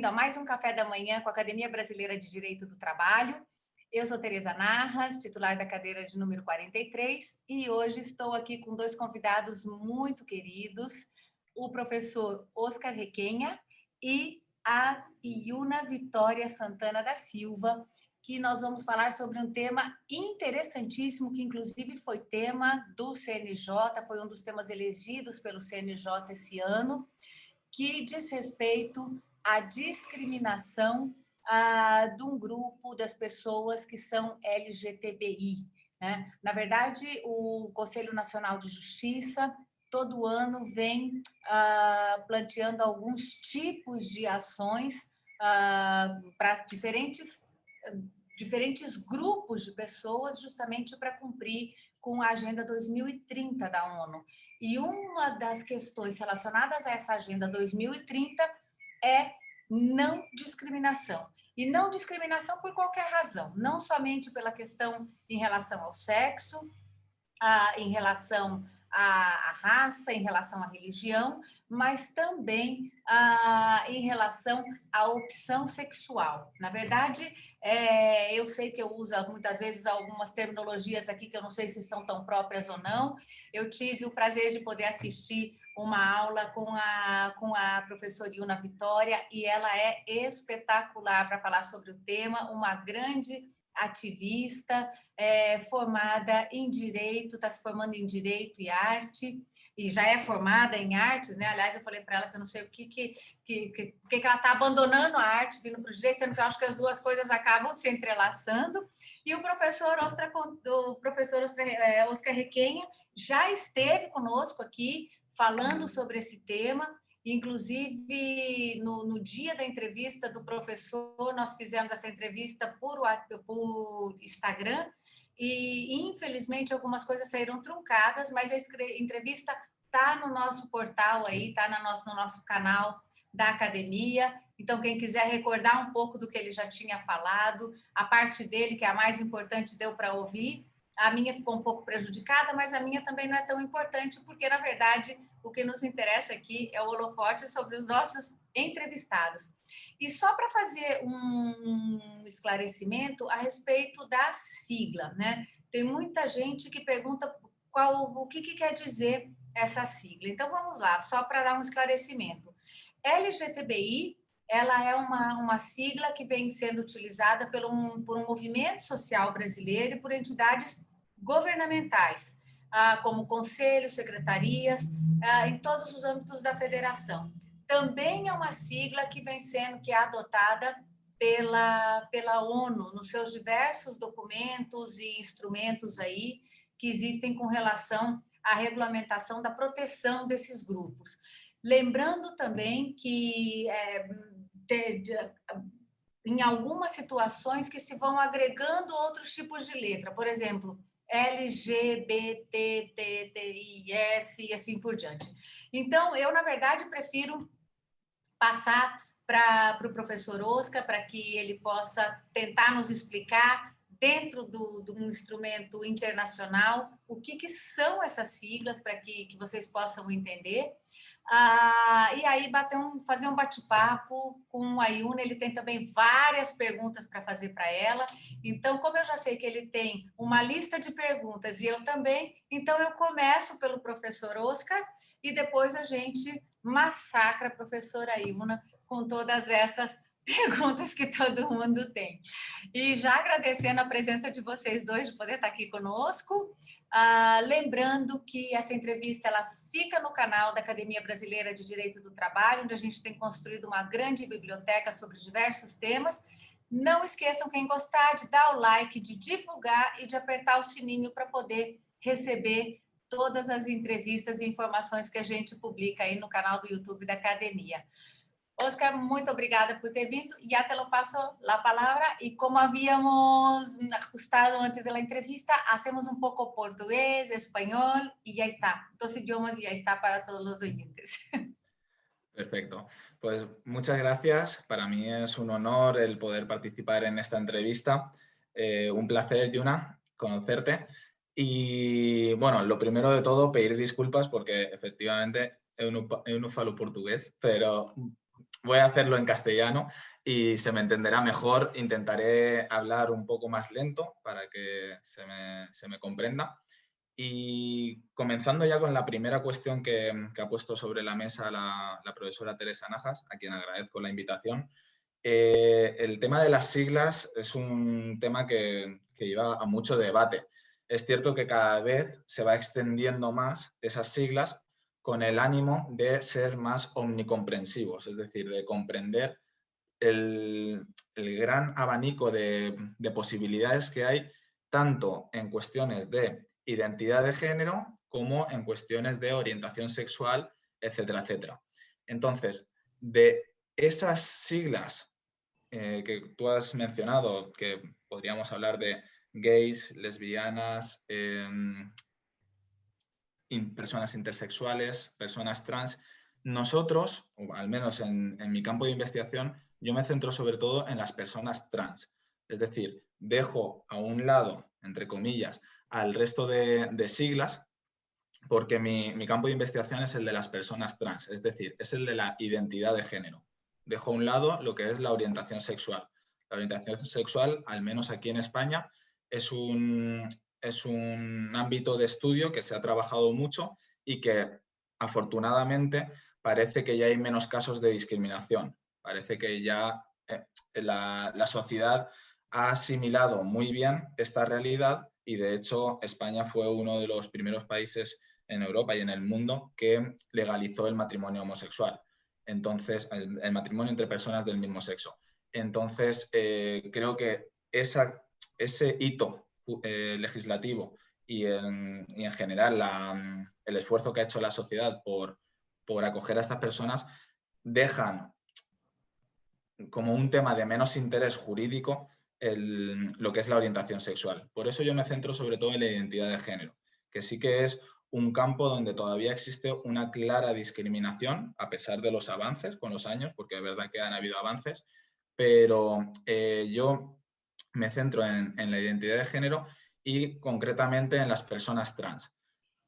bem-vindo a mais um Café da Manhã com a Academia Brasileira de Direito do Trabalho. Eu sou Tereza Narras, titular da cadeira de número 43, e hoje estou aqui com dois convidados muito queridos, o professor Oscar Requenha e a Iuna Vitória Santana da Silva, que nós vamos falar sobre um tema interessantíssimo, que inclusive foi tema do CNJ, foi um dos temas elegidos pelo CNJ esse ano, que diz respeito à discriminação de um grupo das pessoas que são LGTBI. Né? Na verdade, o Conselho Nacional de Justiça, todo ano, vem planteando alguns tipos de ações para diferentes grupos de pessoas, justamente para cumprir com a Agenda 2030 da ONU. E uma das questões relacionadas a essa Agenda 2030 é não discriminação. E não discriminação por qualquer razão, não somente pela questão em relação ao sexo, em relação à raça, em relação à religião, mas também em relação à opção sexual. Na verdade, eu sei que eu uso muitas vezes algumas terminologias aqui que eu não sei se são tão próprias ou não. Eu tive o prazer de poder assistir uma aula com a professora Iuna Vitória, e ela é espetacular para falar sobre o tema, uma grande ativista, formada em Direito, está se formando em Direito e Arte, e já é formada em Artes, né? Aliás, eu falei para ela que eu não sei o que ela está abandonando a arte, vindo para o Direito, sendo que eu acho que as duas coisas acabam se entrelaçando. E o professor Oscar Requenha já esteve conosco aqui, falando sobre esse tema. Inclusive, no dia da entrevista do professor, nós fizemos essa entrevista por Instagram e, infelizmente, algumas coisas saíram truncadas, mas a entrevista está no nosso portal aí, está no nosso canal da academia. Então, quem quiser recordar um pouco do que ele já tinha falado, a parte dele, que é a mais importante, deu para ouvir. A minha ficou um pouco prejudicada, mas a minha também não é tão importante, porque, na verdade, o que nos interessa aqui é o holofote sobre os nossos entrevistados. E só para fazer um esclarecimento a respeito da sigla, né? Tem muita gente que pergunta o que quer dizer essa sigla. Então, vamos lá, só para dar um esclarecimento. LGTBI, ela é uma sigla que vem sendo utilizada por um movimento social brasileiro e por entidades governamentais, como conselhos, secretarias, em todos os âmbitos da federação. Também é uma sigla que é adotada pela ONU, nos seus diversos documentos e instrumentos aí que existem com relação à regulamentação da proteção desses grupos. Lembrando também que em algumas situações que se vão agregando outros tipos de letra, por exemplo, LGBTTIS e assim por diante. Então, eu, na verdade, prefiro passar para o professor Oscar, para que ele possa tentar nos explicar, dentro de um instrumento internacional, o que são essas siglas, para que vocês possam entender. E aí fazer um bate-papo com a Iuna. Ele tem também várias perguntas para fazer para ela. Então, como eu já sei que ele tem uma lista de perguntas e eu também, então eu começo pelo professor Oscar e depois a gente massacra a professora Iuna com todas essas perguntas que todo mundo tem. E já agradecendo a presença de vocês dois, de poder estar aqui conosco. Lembrando que essa entrevista ela fica no canal da Academia Brasileira de Direito do Trabalho, onde a gente tem construído uma grande biblioteca sobre diversos temas. Não esqueçam, quem gostar, de dar o like, de divulgar e de apertar o sininho para poder receber todas as entrevistas e informações que a gente publica aí no canal do YouTube da Academia. Oscar, muito obrigada por ter vindo. Ya te lo paso la palabra. Y como habíamos ajustado antes de la entrevista, hacemos un poco portugués, español y ya está. Dos idiomas y ya está para todos los oyentes. Perfecto. Pues muchas gracias. Para mí es un honor el poder participar en esta entrevista. Un placer, Iuna, conocerte. Y bueno, lo primero de todo, pedir disculpas porque efectivamente eu no falo portugués, pero voy a hacerlo en castellano y se me entenderá mejor. Intentaré hablar un poco más lento para que se me comprenda. Y comenzando ya con la primera cuestión que ha puesto sobre la mesa la profesora Teresa Najas, a quien agradezco la invitación. El tema de las siglas es un tema que lleva a mucho debate. Es cierto que cada vez se va extendiendo más esas siglas con el ánimo de ser más omnicomprensivos, es decir, de comprender el gran abanico de posibilidades que hay, tanto en cuestiones de identidad de género como en cuestiones de orientación sexual, etcétera, etcétera. Entonces, de esas siglas que tú has mencionado, que podríamos hablar de gays, lesbianas, personas intersexuales, personas trans, nosotros, o al menos en mi campo de investigación, yo me centro sobre todo en las personas trans. Es decir, dejo a un lado, entre comillas, al resto de siglas, porque mi campo de investigación es el de las personas trans, es decir, es el de la identidad de género. Dejo a un lado lo que es la orientación sexual. La orientación sexual, al menos aquí en España, es un ámbito de estudio que se ha trabajado mucho y que afortunadamente parece que ya hay menos casos de discriminación. Parece que ya la sociedad ha asimilado muy bien esta realidad y de hecho España fue uno de los primeros países en Europa y en el mundo que legalizó el matrimonio homosexual. Entonces, el matrimonio entre personas del mismo sexo. Entonces, creo que ese hito legislativo y en general el esfuerzo que ha hecho la sociedad por acoger a estas personas dejan como un tema de menos interés jurídico lo que es la orientación sexual. Por eso yo me centro sobre todo en la identidad de género, que sí que es un campo donde todavía existe una clara discriminación, a pesar de los avances con los años, porque es verdad que han habido avances, pero yo me centro en la identidad de género y concretamente en las personas trans.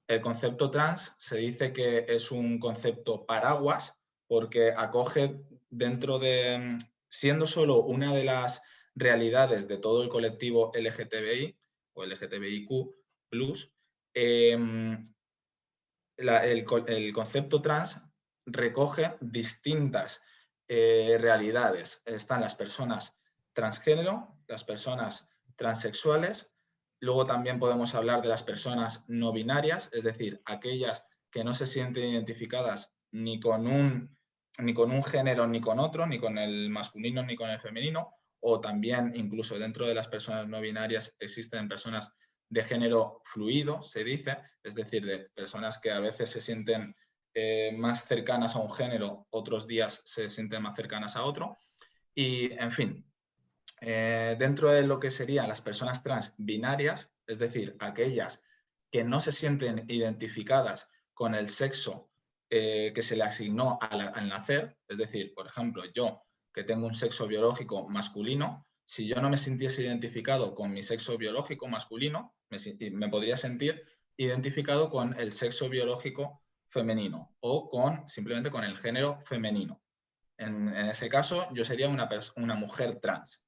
El concepto trans se dice que es un concepto paraguas porque acoge dentro de, siendo solo una de las realidades de todo el colectivo LGTBI o LGTBIQ+, el concepto trans recoge distintas realidades. Están las personas transgénero, las personas transexuales, luego también podemos hablar de las personas no binarias, es decir, aquellas que no se sienten identificadas ni con un género ni con otro, ni con el masculino ni con el femenino, o también incluso dentro de las personas no binarias existen personas de género fluido, se dice, es decir, de personas que a veces se sienten más cercanas a un género, otros días se sienten más cercanas a otro. Y, en fin, dentro de lo que serían las personas trans binarias, es decir, aquellas que no se sienten identificadas con el sexo que se le asignó al nacer, es decir, por ejemplo, yo que tengo un sexo biológico masculino, si yo no me sintiese identificado con mi sexo biológico masculino, me podría sentir identificado con el sexo biológico femenino o simplemente con el género femenino. En ese caso, yo sería una mujer trans.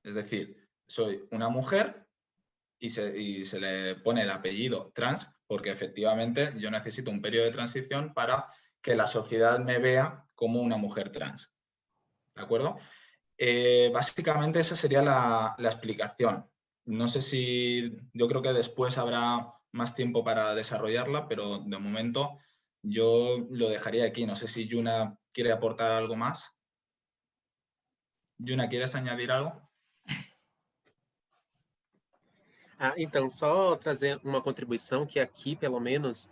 Es decir, soy una mujer y se le pone el apellido trans porque efectivamente yo necesito un periodo de transición para que la sociedad me vea como una mujer trans. ¿De acuerdo? Básicamente esa sería la explicación. No sé si yo creo que después habrá más tiempo para desarrollarla, pero de momento yo lo dejaría aquí. No sé si Yuna quiere aportar algo más. Yuna, ¿quieres añadir algo? Então, só trazer uma contribuição que aqui, pelo menos,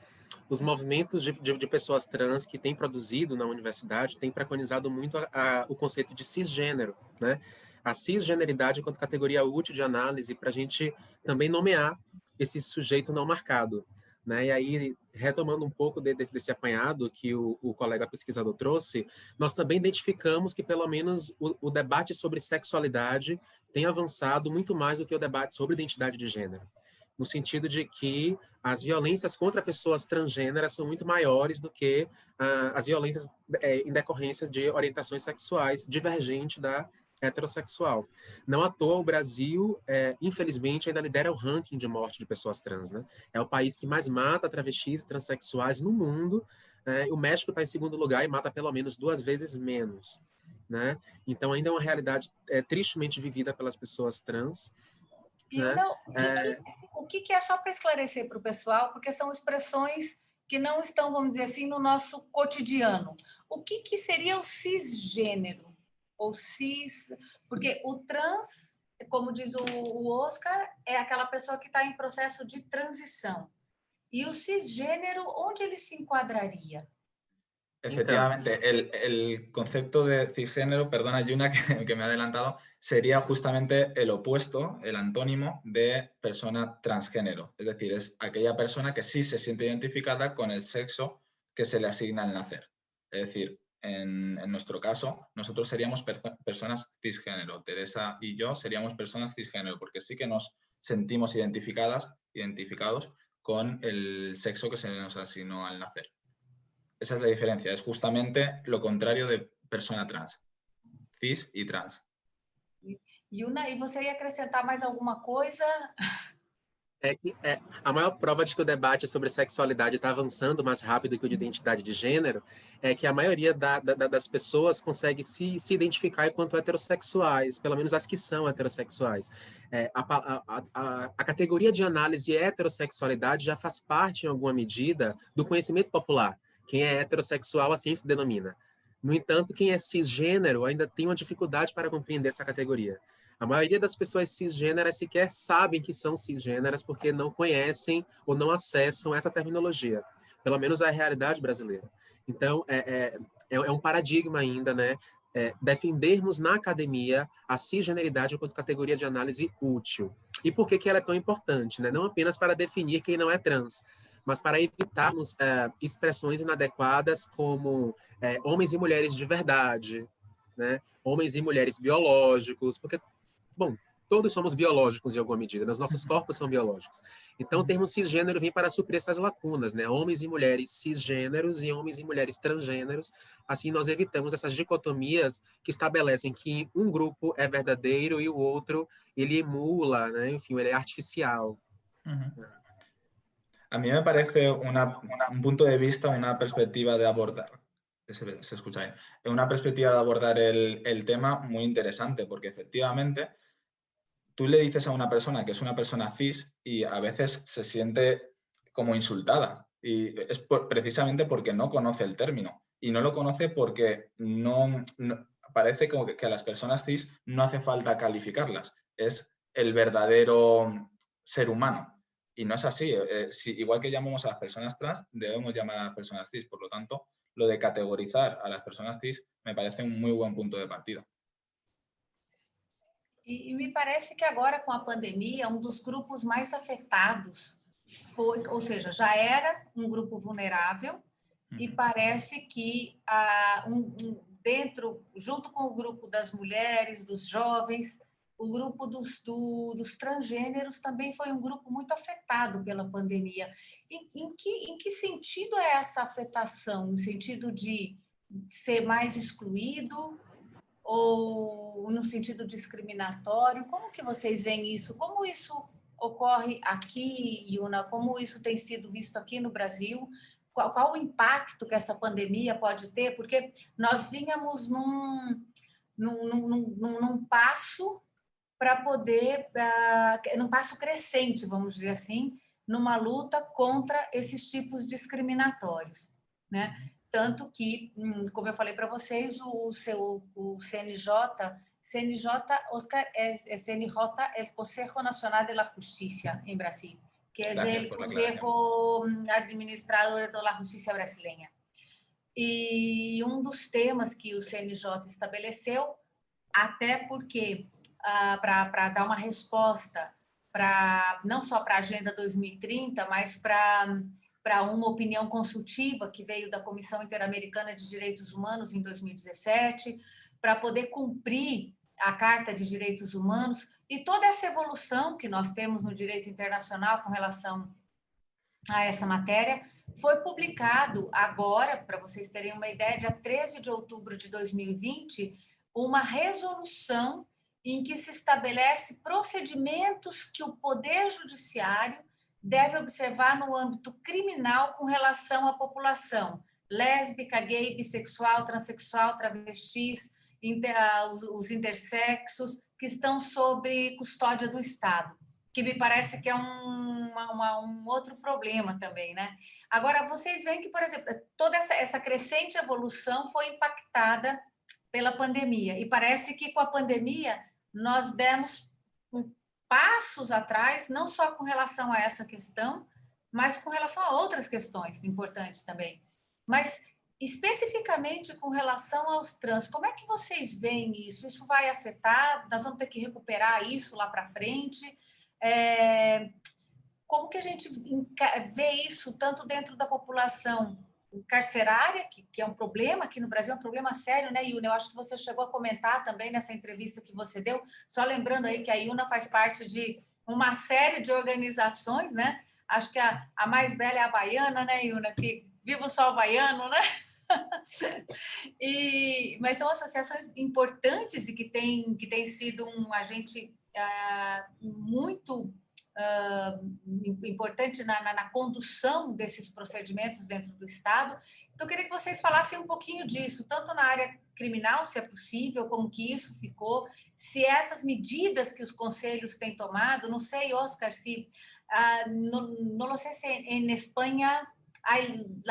os movimentos de pessoas trans que têm produzido na universidade têm preconizado muito o conceito de cisgênero, né? A cisgeneridade enquanto categoria útil de análise para a gente também nomear esse sujeito não marcado, né? E aí, retomando um pouco desse apanhado que o colega pesquisador trouxe, nós também identificamos que, pelo menos, o debate sobre sexualidade tem avançado muito mais do que o debate sobre identidade de gênero. no sentido de que as violências contra pessoas transgêneras são muito maiores do que as violências em decorrência de orientações sexuais divergentes da heterossexual. Não à toa, o Brasil, infelizmente, ainda lidera o ranking de morte de pessoas trans, né? É o país que mais mata travestis e transexuais no mundo. O México está em segundo lugar e mata pelo menos 2 vezes menos, né? Então, ainda é uma realidade tristemente vivida pelas pessoas trans. E Né? o que é, só para esclarecer para o pessoal, porque são expressões que não estão, vamos dizer assim, no nosso cotidiano. O que seria o cisgênero? Ou cis... Porque o trans, como diz o Oscar, é aquela pessoa que está em processo de transição. E o cisgênero, onde ele se enquadraria? Efectivamente, el concepto de cisgénero, perdona Yuna que me ha adelantado, sería justamente el opuesto, el antónimo de persona transgénero. Es decir, es aquella persona que sí se siente identificada con el sexo que se le asigna al nacer. Es decir, en nuestro caso, nosotros seríamos personas cisgénero. Teresa y yo seríamos personas cisgénero, porque sí que nos sentimos identificados con el sexo que se nos asignó al nacer. Esa es la diferencia, es justamente lo contrario de persona trans, cis e trans. Yuna, e você ia acrescentar mais alguma coisa? A maior prova de que o debate sobre sexualidade está avançando mais rápido que o de identidade de gênero é que a maioria das pessoas consegue se identificar enquanto heterossexuais, pelo menos as que são heterossexuais. A categoria de análise heterossexualidade já faz parte, em alguma medida, do conhecimento popular. Quem é heterossexual, assim se denomina. No entanto, quem é cisgênero ainda tem uma dificuldade para compreender essa categoria. A maioria das pessoas cisgêneras sequer sabem que são cisgêneras porque não conhecem ou não acessam essa terminologia, pelo menos a realidade brasileira. Então, é um paradigma ainda, né? Defendermos na academia a cisgeneridade enquanto categoria de análise útil. E por que ela é tão importante? Né? Não apenas para definir quem não é trans, mas para evitarmos expressões inadequadas como homens e mulheres de verdade, né? Homens e mulheres biológicos, porque bom, todos somos biológicos em alguma medida, né? Os nossos corpos são biológicos. Então, o termo cisgênero vem para suprir essas lacunas, né? Homens e mulheres cisgêneros e homens e mulheres transgêneros. Assim, nós evitamos essas dicotomias que estabelecem que um grupo é verdadeiro e o outro, ele emula, né? Enfim, ele é artificial. A mí me parece un punto de vista, una perspectiva de abordar, se escucha bien, una perspectiva de abordar el tema muy interesante, porque efectivamente tú le dices a una persona que es una persona cis y a veces se siente como insultada. Y es precisamente porque no conoce el término. Y no lo conoce porque parece como que a las personas cis no hace falta calificarlas. Es el verdadero ser humano. Y no es así. Igual que llamamos a las personas trans, debemos llamar a las personas cis. Por lo tanto, lo de categorizar a las personas cis me parece un muy buen punto de partida. E me parece que agora, com a pandemia, um dos grupos mais afetados foi, ou seja, já era um grupo vulnerável e parece que junto com o grupo das mulheres, dos jovens, o grupo dos transgêneros também foi um grupo muito afetado pela pandemia. Em que sentido é essa afetação? No sentido de ser mais excluído? Ou no sentido discriminatório? Como que vocês veem isso? Como isso ocorre aqui, Yuna? Como isso tem sido visto aqui no Brasil? Qual o impacto que essa pandemia pode ter? Porque nós vínhamos num passo para poder, num passo crescente, vamos dizer assim, numa luta contra esses tipos discriminatórios, né? Tanto que, como eu falei para vocês, o CNJ, Oscar, CNJ é o Consejo Nacional de la Justicia em Brasil, que é o Consejo Administrador da Justiça Brasileira. E um dos temas que o CNJ estabeleceu, até porque, para dar uma resposta, não só para a Agenda 2030, mas para uma opinião consultiva que veio da Comissão Interamericana de Direitos Humanos em 2017, para poder cumprir a Carta de Direitos Humanos e toda essa evolução que nós temos no direito internacional com relação a essa matéria, foi publicado agora, para vocês terem uma ideia, dia 13 de outubro de 2020, uma resolução em que se estabelece procedimentos que o Poder Judiciário deve observar no âmbito criminal com relação à população lésbica, gay, bissexual, transexual, travestis, os intersexos, que estão sob custódia do Estado, que me parece que é um outro problema também, né? Agora, vocês veem que, por exemplo, toda essa crescente evolução foi impactada pela pandemia, e parece que com a pandemia nós demos passos atrás, não só com relação a essa questão, mas com relação a outras questões importantes também. Mas, especificamente com relação aos trans, como é que vocês veem isso? Isso vai afetar? Nós vamos ter que recuperar isso lá para frente? Como que a gente vê isso tanto dentro da população carcerária, que é um problema aqui no Brasil, é um problema sério, né, Iuna? Eu acho que você chegou a comentar também nessa entrevista que você deu, só lembrando aí que a Iuna faz parte de uma série de organizações, né? Acho que a mais bela é a Havaiana, né, Iuna? Que viva o sol havaiano, né? Mas são associações importantes e que tem sido um agente muito importante na condução desses procedimentos dentro do Estado. Então, eu queria que vocês falassem um pouquinho disso, tanto na área criminal, se é possível, como que isso ficou, se essas medidas que os conselhos têm tomado, não sei, Oscar, se não sei se em Espanha há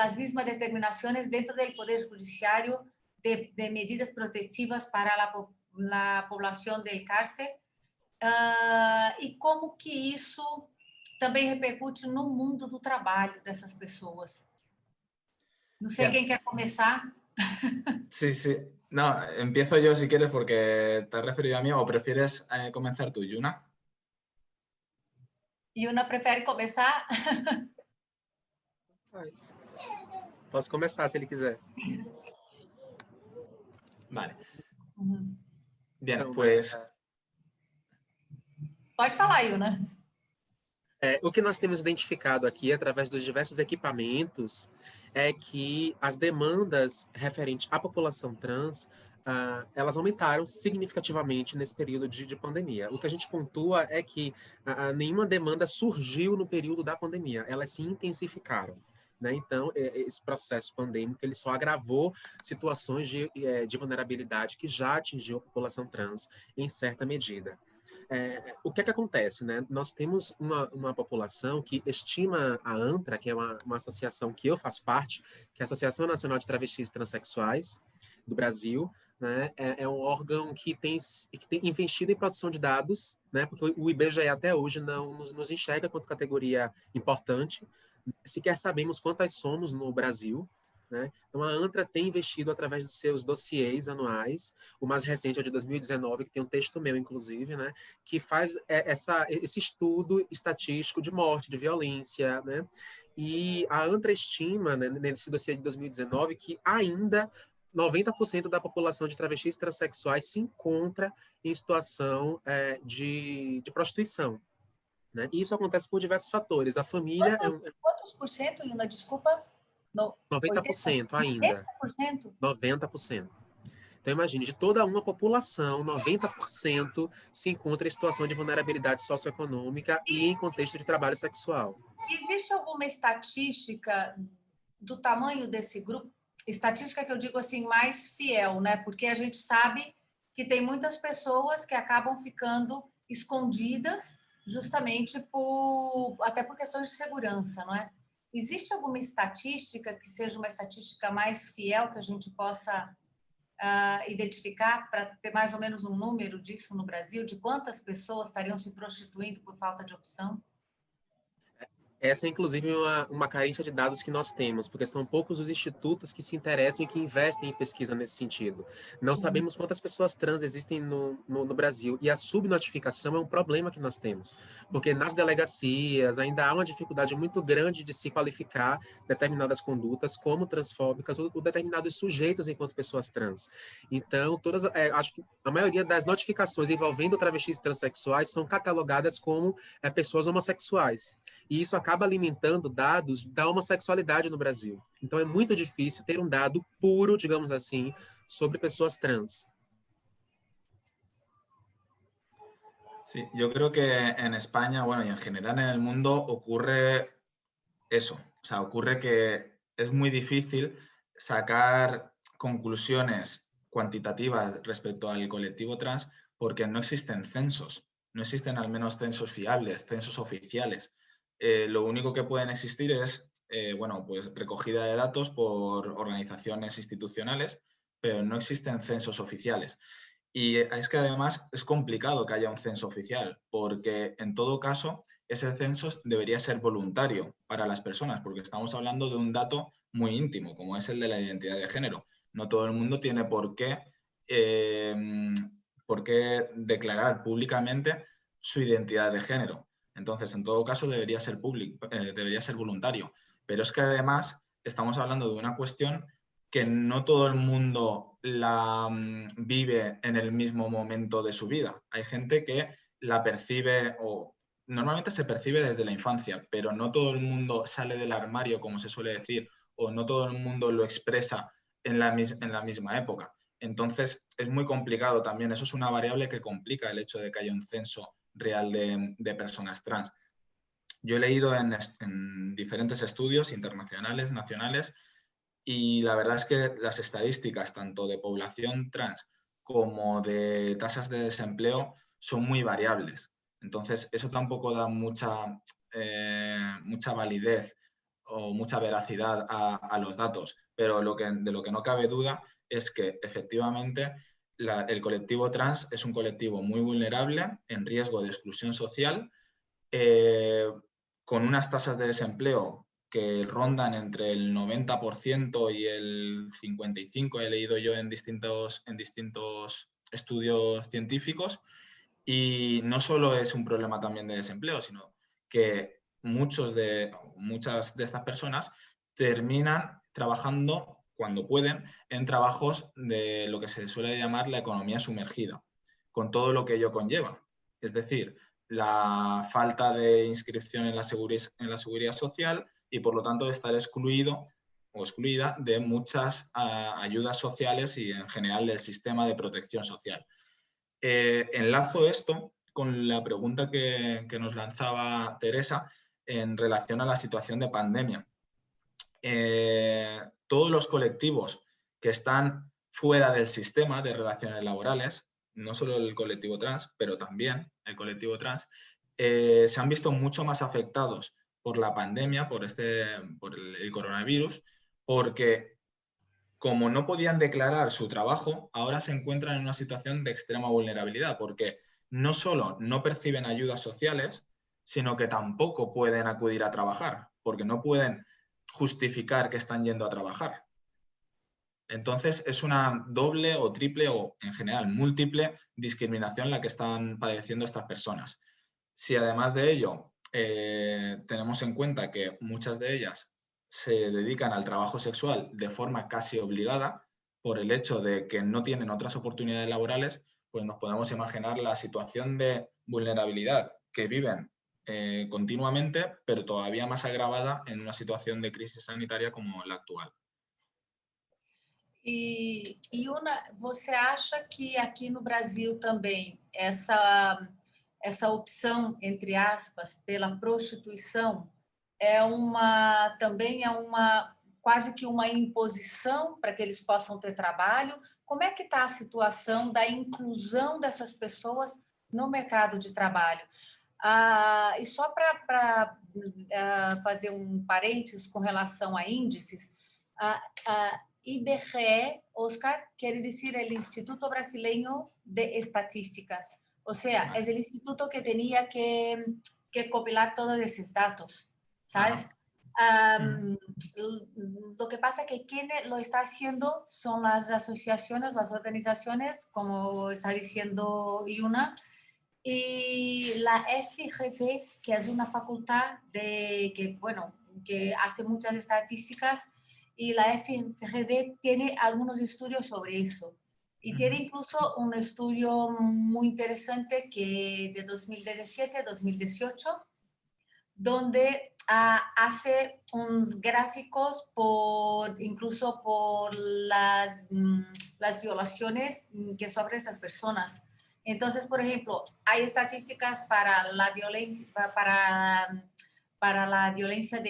as mesmas determinações dentro do Poder Judiciário de medidas protetivas para a população del cárcel, e como que isso também repercute no mundo do trabalho dessas pessoas. Não sei quem quer começar. Sí, sí. No, empiezo yo si quieres porque te has referido a mí, o prefieres comenzar tú, Yuna. Yuna prefere começar? Posso começar se ele quiser. Vale. Bien, então, pues... Pode falar, Yuna. O que nós temos identificado aqui, através dos diversos equipamentos, é que as demandas referentes à população trans, elas aumentaram significativamente nesse período de pandemia. O que a gente pontua é que nenhuma demanda surgiu no período da pandemia, elas se intensificaram. Né? Então, esse processo pandêmico ele só agravou situações de vulnerabilidade que já atingiu a população trans em certa medida. O que é que acontece, né? Nós temos uma população que estima a ANTRA, que é uma associação que eu faço parte, que é a Associação Nacional de Travestis e Transsexuais do Brasil, né? É um órgão que tem investido em produção de dados, né? Porque o IBGE até hoje não nos enxerga quanto categoria importante. Sequer sabemos quantas somos no Brasil, né? Então, a ANTRA tem investido através de seus dossiês anuais, o mais recente é de 2019, que tem um texto meu, inclusive, né? Que faz esse estudo estatístico de morte, de violência, né? E a ANTRA estima, né, nesse dossiê de 2019, que ainda 90% da população de travestis e transexuais se encontra em situação de prostituição. Né? E isso acontece por diversos fatores. A família... Quantos por cento, Yuna? Desculpa. 90% ainda. 90%? 90%. Então, imagine, de toda uma população, 90% se encontra em situação de vulnerabilidade socioeconômica e em contexto de trabalho sexual. Existe alguma estatística do tamanho desse grupo? Estatística que eu digo assim, mais fiel, né? Porque a gente sabe que tem muitas pessoas que acabam ficando escondidas justamente até por questões de segurança, não é? Existe alguma estatística que seja uma estatística mais fiel que a gente possa identificar para ter mais ou menos um número disso no Brasil, de quantas pessoas estariam se prostituindo por falta de opção? Essa é, inclusive, uma carência de dados que nós temos, porque são poucos os institutos que se interessam e que investem em pesquisa nesse sentido. Não Uhum. sabemos quantas pessoas trans existem no Brasil, e a subnotificação é um problema que nós temos, porque nas delegacias ainda há uma dificuldade muito grande de se qualificar determinadas condutas como transfóbicas ou determinados sujeitos enquanto pessoas trans. Então, acho que a maioria das notificações envolvendo travestis e transexuais são catalogadas como pessoas homossexuais. E isso acaba alimentando dados da homossexualidade no Brasil. Então é muito difícil ter um dado puro, digamos assim, sobre pessoas trans. Sí, yo creo que en España, bueno, y en general en el mundo ocurre eso. O sea, ocurre que es muy difícil sacar conclusiones cuantitativas respecto al colectivo trans porque no existen censos, no existen al menos censos fiables, censos oficiales. Lo único que pueden existir es, bueno, pues recogida de datos por organizaciones institucionales, pero no existen censos oficiales. Y es que además es complicado que haya un censo oficial, porque en todo caso ese censo debería ser voluntario para las personas, porque estamos hablando de un dato muy íntimo, como es el de la identidad de género. No todo el mundo tiene eh, por qué declarar públicamente su identidad de género. Entonces, en todo caso, debería ser voluntario. Pero es que además estamos hablando de una cuestión que no todo el mundo la vive en el mismo momento de su vida. Hay gente que la percibe o normalmente se percibe desde la infancia, pero no todo el mundo sale del armario, como se suele decir, o no todo el mundo lo expresa en la misma época. Entonces es muy complicado también. Eso es una variable que complica el hecho de que haya un censo real de personas trans. Yo he leído en diferentes estudios internacionales, nacionales, y la verdad es que las estadísticas, tanto de población trans como de tasas de desempleo, son muy variables. Entonces, eso tampoco da mucha validez o mucha veracidad a los datos. Pero de lo que no cabe duda es que efectivamente el colectivo trans es un colectivo muy vulnerable, en riesgo de exclusión social, eh, con unas tasas de desempleo que rondan entre el 90% y el 55%, he leído yo en distintos estudios científicos, y no solo es un problema también de desempleo, sino que muchas de estas personas terminan trabajando, cuando pueden, en trabajos de lo que se suele llamar la economía sumergida, con todo lo que ello conlleva. Es decir, la falta de inscripción en la seguridad social y, por lo tanto, de estar excluido o excluida de muchas ayudas sociales y, en general, del sistema de protección social. Enlazo esto con la pregunta que nos lanzaba Teresa en relación a la situación de pandemia. Todos los colectivos que están fuera del sistema de relaciones laborales, no solo el colectivo trans, pero también el colectivo trans, se han visto mucho más afectados por la pandemia, por el coronavirus, porque como no podían declarar su trabajo, ahora se encuentran en una situación de extrema vulnerabilidad, porque no solo no perciben ayudas sociales, sino que tampoco pueden acudir a trabajar, porque no pueden justificar que están yendo a trabajar. Entonces es una doble o triple o, en general, múltiple discriminación la que están padeciendo estas personas. Si además de ello tenemos en cuenta que muchas de ellas se dedican al trabajo sexual de forma casi obligada por el hecho de que no tienen otras oportunidades laborales, pues nos podemos imaginar la situación de vulnerabilidad que viven continuamente, pero todavía más agravada en una situación de crisis sanitaria como la actual. Você acha que aqui no Brasil também essa opção, entre aspas, pela prostituição também é uma quase que uma imposição para que eles possam ter trabalho? Como é que está a situação da inclusão dessas pessoas no mercado de trabalho? E só para fazer um parênteses com relação a índices, a IBGE, Oscar, quiere decir el Instituto Brasileño de Estadísticas. O sea, es el instituto que tenía que compilar todos esos datos. ¿sabes? Lo que pasa es que quien lo está haciendo son las asociaciones, las organizaciones, como está diciendo Yuna, y la FGV, que es una facultad que hace muchas estadísticas, y la FGV tiene algunos estudios sobre eso. Y tiene incluso un estudio muy interesante que de 2017-2018, donde hace unos gráficos incluso por las violaciones que sufren esas personas. Entonces, por ejemplo, hay estadísticas para la violencia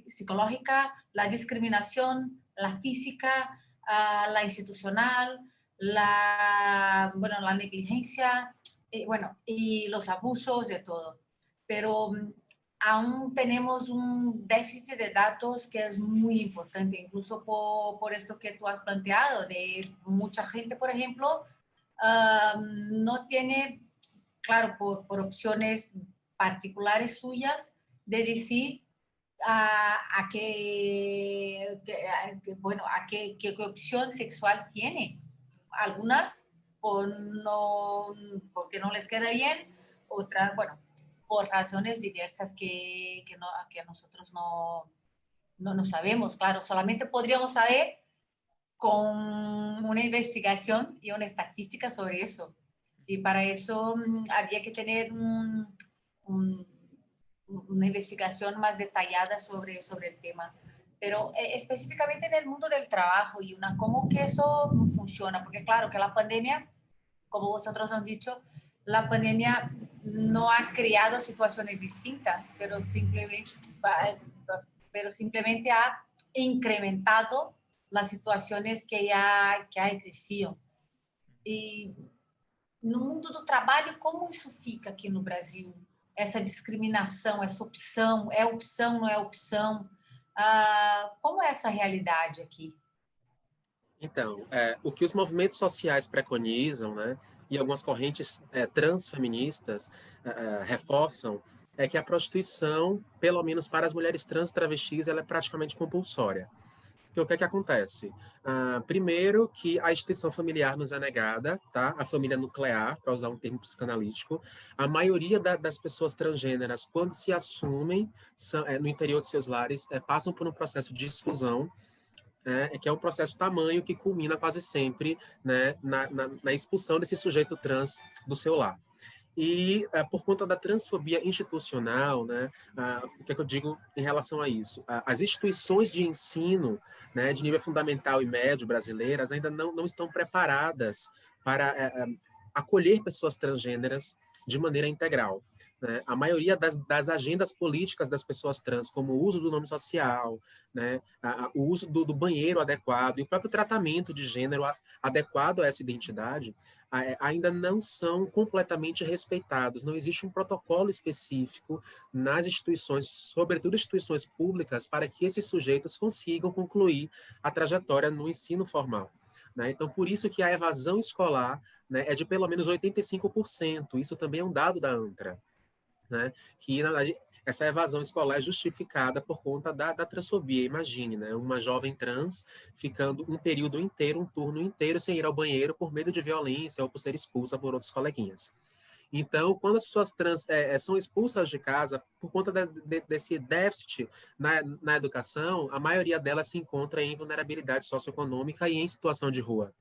psicológica, la discriminación, la física, la institucional, la negligencia, y los abusos de todo. Pero aún tenemos un déficit de datos que es muy importante, incluso por esto que tú has planteado, de mucha gente, por ejemplo, no tiene, claro, por opciones particulares suyas, de decir a qué opción sexual tiene. Algunas porque no les queda bien, otras, por razones diversas que nosotros no sabemos. Claro, solamente podríamos saber con una investigación y una estadística sobre eso. Y para eso había que tener una investigación más detallada sobre el tema. Pero específicamente en el mundo del trabajo, y cómo que eso funciona, porque claro que la pandemia, como vosotros han dicho, la pandemia no ha creado situaciones distintas, pero simplemente ha incrementado las situaciones que ya existiam. E no mundo do trabalho, como isso fica aqui no Brasil? Essa discriminação, essa opção, é opção, não é opção? Como é essa realidade aqui? Então, o que os movimentos sociais preconizam, né, e algumas correntes transfeministas reforçam, é que a prostituição, pelo menos para as mulheres trans travestis, ela é praticamente compulsória. Então, o que é que acontece? Primeiro, que a instituição familiar nos é negada, tá? A família nuclear, para usar um termo psicanalítico. A maioria das pessoas transgêneras, quando se assumem no interior de seus lares, passam por um processo de exclusão, que é um processo tamanho que culmina quase sempre, né, na expulsão desse sujeito trans do seu lar. E por conta da transfobia institucional, né, o que é que eu digo em relação a isso? As instituições de ensino, né, de nível fundamental e médio brasileiras ainda não estão preparadas para acolher pessoas transgêneras de maneira integral. Né? A maioria das agendas políticas das pessoas trans, como o uso do nome social, né, o uso do banheiro adequado e o próprio tratamento de gênero adequado a essa identidade, ainda não são completamente respeitados. Não existe um protocolo específico nas instituições, sobretudo instituições públicas, para que esses sujeitos consigam concluir a trajetória no ensino formal. Né? Então, por isso que a evasão escolar, né, é de pelo menos 85%. Isso também é um dado da ANTRA. Né? Que, na verdade, essa evasão escolar é justificada por conta da transfobia. Imagine, né? Uma jovem trans ficando um período inteiro, um turno inteiro, sem ir ao banheiro por medo de violência ou por ser expulsa por outros coleguinhas. Então, quando as pessoas trans são expulsas de casa por conta desse déficit na educação, a maioria delas se encontra em vulnerabilidade socioeconômica e em situação de rua.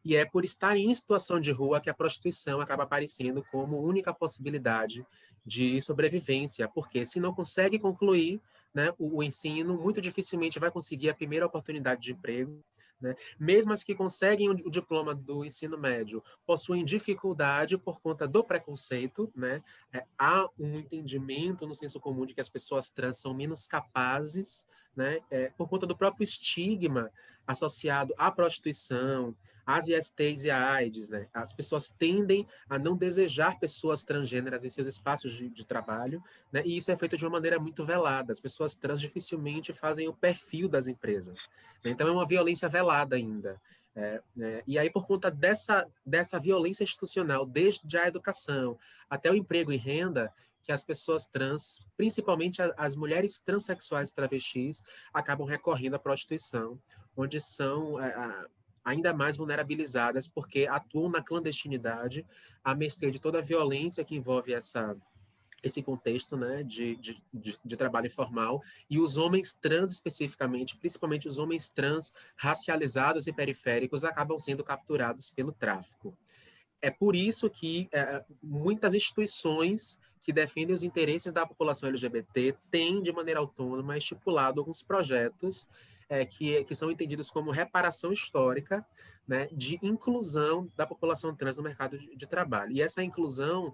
E é por estar em situação de rua que a prostituição acaba aparecendo como única possibilidade de sobrevivência, porque se não consegue concluir, né, o ensino, muito dificilmente vai conseguir a primeira oportunidade de emprego. Né? Mesmo as que conseguem o diploma do ensino médio possuem dificuldade por conta do preconceito. Né? Há um entendimento no senso comum de que as pessoas trans são menos capazes, né? Por conta do próprio estigma associado à prostituição, às ISTs e à AIDS. Né? As pessoas tendem a não desejar pessoas transgêneras em seus espaços de trabalho, né? E isso é feito de uma maneira muito velada. As pessoas trans dificilmente fazem o perfil das empresas. Né? Então, é uma violência velada ainda. Né? E aí, por conta dessa violência institucional, desde a educação até o emprego e renda, que as pessoas trans, principalmente as mulheres transexuais travestis, acabam recorrendo à prostituição, onde são ainda mais vulnerabilizadas, porque atuam na clandestinidade, à mercê de toda a violência que envolve esse contexto, né, de trabalho informal, e os homens trans especificamente, principalmente os homens trans racializados e periféricos, acabam sendo capturados pelo tráfico. É por isso que muitas instituições que defendem os interesses da população LGBT têm, de maneira autônoma, estipulado alguns projetos que são entendidos como reparação histórica, né, de inclusão da população trans no mercado de trabalho. E essa inclusão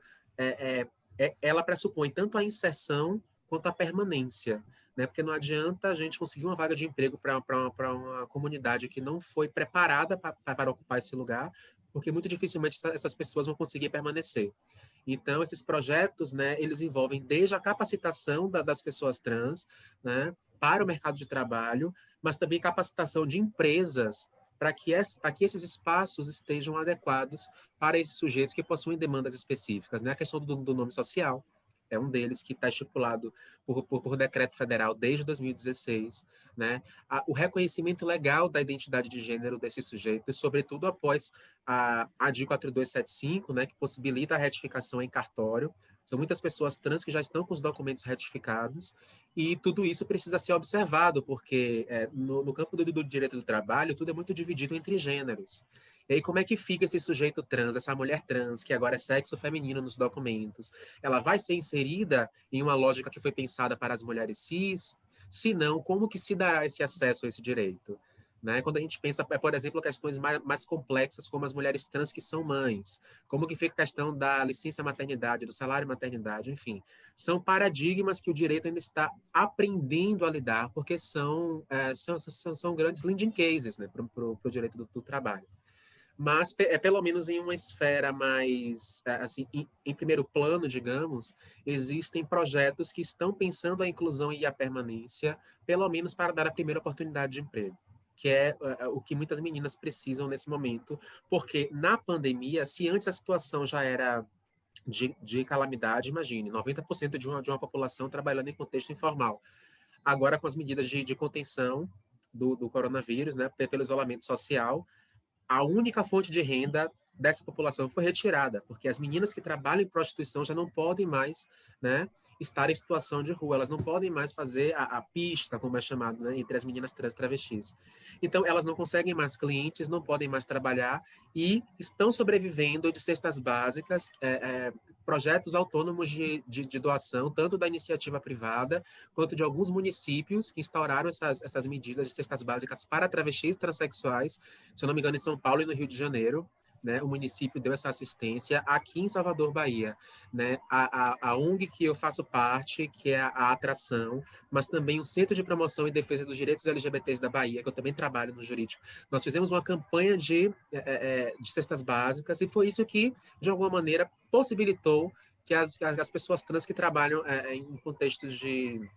ela pressupõe tanto a inserção quanto a permanência, né? Porque não adianta a gente conseguir uma vaga de emprego para uma comunidade que não foi preparada para ocupar esse lugar, porque muito dificilmente essas pessoas vão conseguir permanecer. Então, esses projetos, né, eles envolvem desde a capacitação das pessoas trans, né, para o mercado de trabalho, mas também capacitação de empresas para que esses espaços estejam adequados para esses sujeitos que possuem demandas específicas, né? A questão do nome social é um deles que está estipulado por decreto federal desde 2016, né? O reconhecimento legal da identidade de gênero desses sujeitos, sobretudo após a DIN 4275, né, que possibilita a retificação em cartório. São muitas pessoas trans que já estão com os documentos retificados, e tudo isso precisa ser observado, porque no campo do direito do trabalho, tudo é muito dividido entre gêneros. E aí, como é que fica esse sujeito trans, essa mulher trans, que agora é sexo feminino nos documentos? Ela vai ser inserida em uma lógica que foi pensada para as mulheres cis? Se não, como que se dará esse acesso a esse direito? Né? Quando a gente pensa, por exemplo, questões mais complexas, como as mulheres trans que são mães, como que fica a questão da licença maternidade, do salário maternidade, enfim. São paradigmas que o direito ainda está aprendendo a lidar, porque são grandes leading cases, né, para o direito do trabalho. Mas pelo menos em uma esfera mais, assim, em primeiro plano, digamos, existem projetos que estão pensando a inclusão e a permanência, pelo menos para dar a primeira oportunidade de emprego, que é o que muitas meninas precisam nesse momento, porque na pandemia, se antes a situação já era de calamidade, imagine, 90% de uma população trabalhando em contexto informal. Agora, com as medidas de contenção do coronavírus, né, pelo isolamento social, a única fonte de renda dessa população foi retirada, porque as meninas que trabalham em prostituição já não podem mais, né, estar em situação de rua, elas não podem mais fazer a pista, como é chamado, né, entre as meninas trans travestis. Então, elas não conseguem mais clientes, não podem mais trabalhar e estão sobrevivendo de cestas básicas, projetos autônomos de doação, tanto da iniciativa privada, quanto de alguns municípios que instauraram essas medidas de cestas básicas para travestis transexuais, se eu não me engano, em São Paulo e no Rio de Janeiro. Né, o município deu essa assistência aqui em Salvador, Bahia, né, a ONG que eu faço parte, que é a Atração, mas também o Centro de Promoção e Defesa dos Direitos LGBTs da Bahia, que eu também trabalho no jurídico. Nós fizemos uma campanha de cestas básicas e foi isso que, de alguma maneira, possibilitou que as pessoas trans que trabalham em contextos de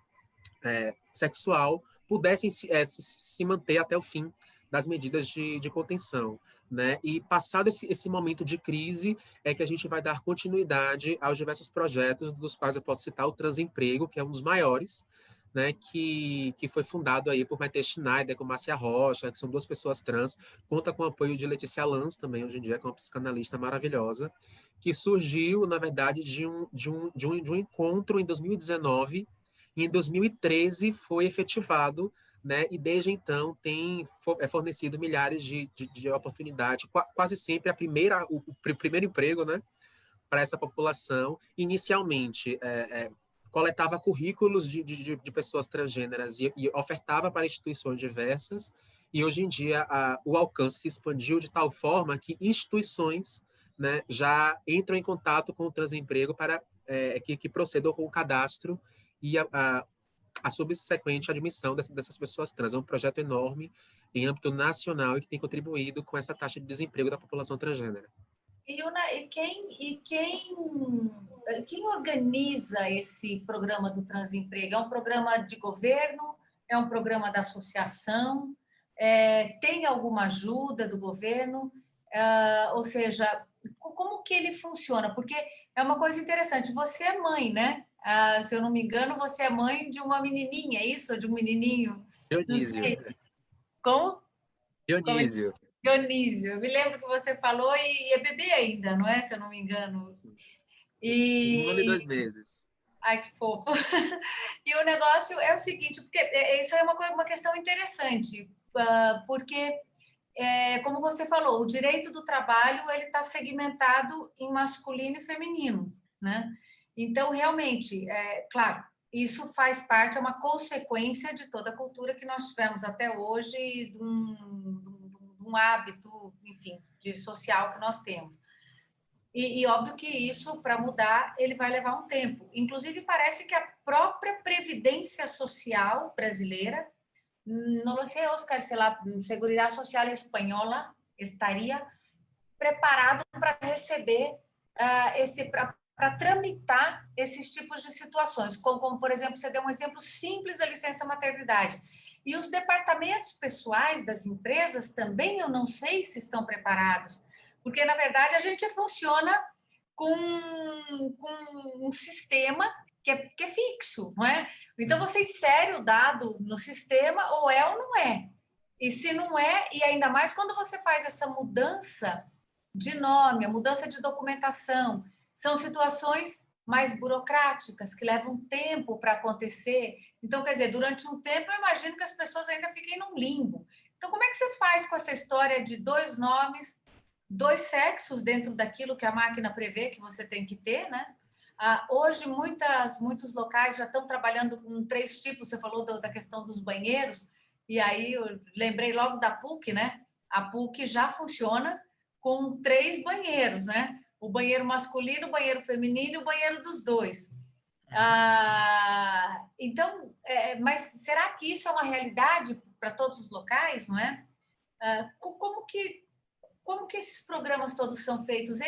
sexual pudessem se manter até o fim das medidas de contenção. Né? E passado esse momento de crise, é que a gente vai dar continuidade aos diversos projetos, dos quais eu posso citar o Transemprego, que é um dos maiores, né? que foi fundado aí por Maite Schneider, com Márcia Rocha, que são duas pessoas trans, conta com o apoio de Letícia Lanz também, hoje em dia, que é uma psicanalista maravilhosa, que surgiu, na verdade, de um encontro em 2019, e em 2013 foi efetivado, né? E desde então tem fornecido milhares de oportunidades, quase sempre o primeiro emprego, né, para essa população. Inicialmente, coletava currículos de pessoas transgêneras e ofertava para instituições diversas, e hoje em dia o alcance se expandiu de tal forma que instituições, né, já entram em contato com o Transemprego para que procedam com o cadastro e a subsequente admissão dessas pessoas trans. É um projeto enorme em âmbito nacional e que tem contribuído com essa taxa de desemprego da população transgênera. E quem organiza esse programa do Transemprego? É um programa de governo? É um programa da associação? Tem alguma ajuda do governo? Ou seja, como que ele funciona? Porque é uma coisa interessante, você é mãe, né? Se eu não me engano, você é mãe de uma menininha, é isso? Ou de um menininho? Não Dionísio. sei. Como? Como é? Dionísio. Dionísio. Eu me lembro que você falou e é bebê ainda, não é? Se eu não me engano. Um ano e E 2 meses. ai, que fofo. E o negócio é o seguinte, porque isso é uma questão interessante, porque, como você falou, o direito do trabalho ele está segmentado em masculino e feminino, né? Então, realmente, claro, isso faz parte, é uma consequência de toda a cultura que nós tivemos até hoje, de um hábito, enfim, de social que nós temos. E óbvio que isso, para mudar, ele vai levar um tempo. Inclusive, parece que a própria Previdência Social brasileira, não lo sei, Oscar, se a Seguridade Social espanhola estaria preparado para receber para tramitar esses tipos de situações, como, por exemplo, você deu um exemplo simples da licença maternidade. E os departamentos pessoais das empresas também eu não sei se estão preparados, porque, na verdade, a gente funciona com um sistema que é fixo, não é? Então, você insere o dado no sistema, ou não é. E se não é, e ainda mais quando você faz essa mudança de nome, a mudança de documentação, são situações mais burocráticas, que levam tempo para acontecer. Então, quer dizer, durante um tempo, eu imagino que as pessoas ainda fiquem num limbo. Então, como é que você faz com essa história de 2 nomes, 2 sexos dentro daquilo que a máquina prevê que você tem que ter, né? Hoje, muitos locais já estão trabalhando com 3 tipos, você falou da questão dos banheiros, e aí eu lembrei logo da PUC, né? A PUC já funciona com 3 banheiros, né? O banheiro masculino, o banheiro feminino e o banheiro dos dois. Então, mas será que isso é uma realidade para todos os locais, não é? Como que esses programas todos são feitos?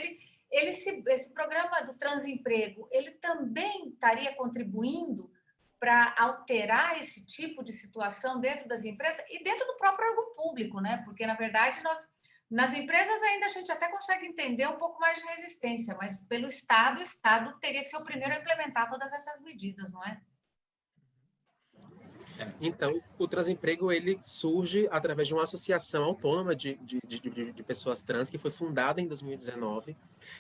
Esse programa do transemprego, ele também estaria contribuindo para alterar esse tipo de situação dentro das empresas e dentro do próprio órgão público, né? Porque, na verdade, nas empresas ainda a gente até consegue entender um pouco mais de resistência, mas pelo Estado, o Estado teria que ser o primeiro a implementar todas essas medidas, não é? Então, o transemprego ele surge através de uma associação autônoma de pessoas trans que foi fundada em 2019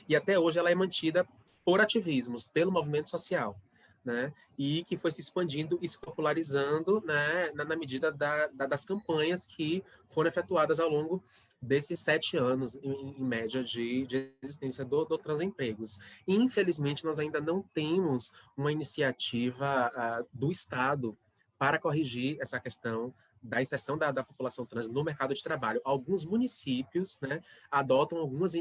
e até hoje ela é mantida por ativismos, pelo movimento social, né? E que foi se expandindo e se popularizando, né, na medida das campanhas que foram efetuadas ao longo desses 7 anos, em média, de existência do Transempregos. E, infelizmente, nós ainda não temos uma iniciativa do Estado para corrigir essa questão da inserção da população trans no mercado de trabalho. Alguns municípios, né, adotam algumas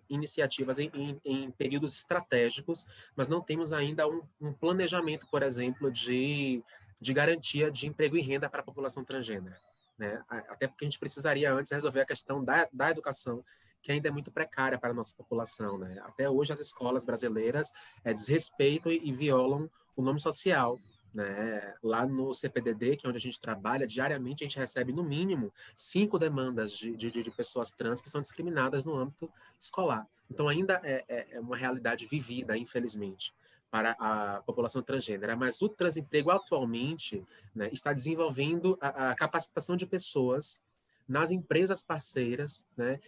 iniciativas em períodos estratégicos, mas não temos ainda um planejamento, por exemplo, de garantia de emprego e renda para a população transgênera. Né? Até porque a gente precisaria antes resolver a questão da educação, que ainda é muito precária para a nossa população. Né? Até hoje, as escolas brasileiras desrespeitam e violam o nome social. Né? Lá no CPDD, que é onde a gente trabalha, diariamente a gente recebe, no mínimo, 5 demandas de pessoas trans que são discriminadas no âmbito escolar. Então, ainda é uma realidade vivida, infelizmente, para a população transgênera. Mas o transemprego, atualmente, né, está desenvolvendo a capacitação de pessoas nas empresas parceiras, né?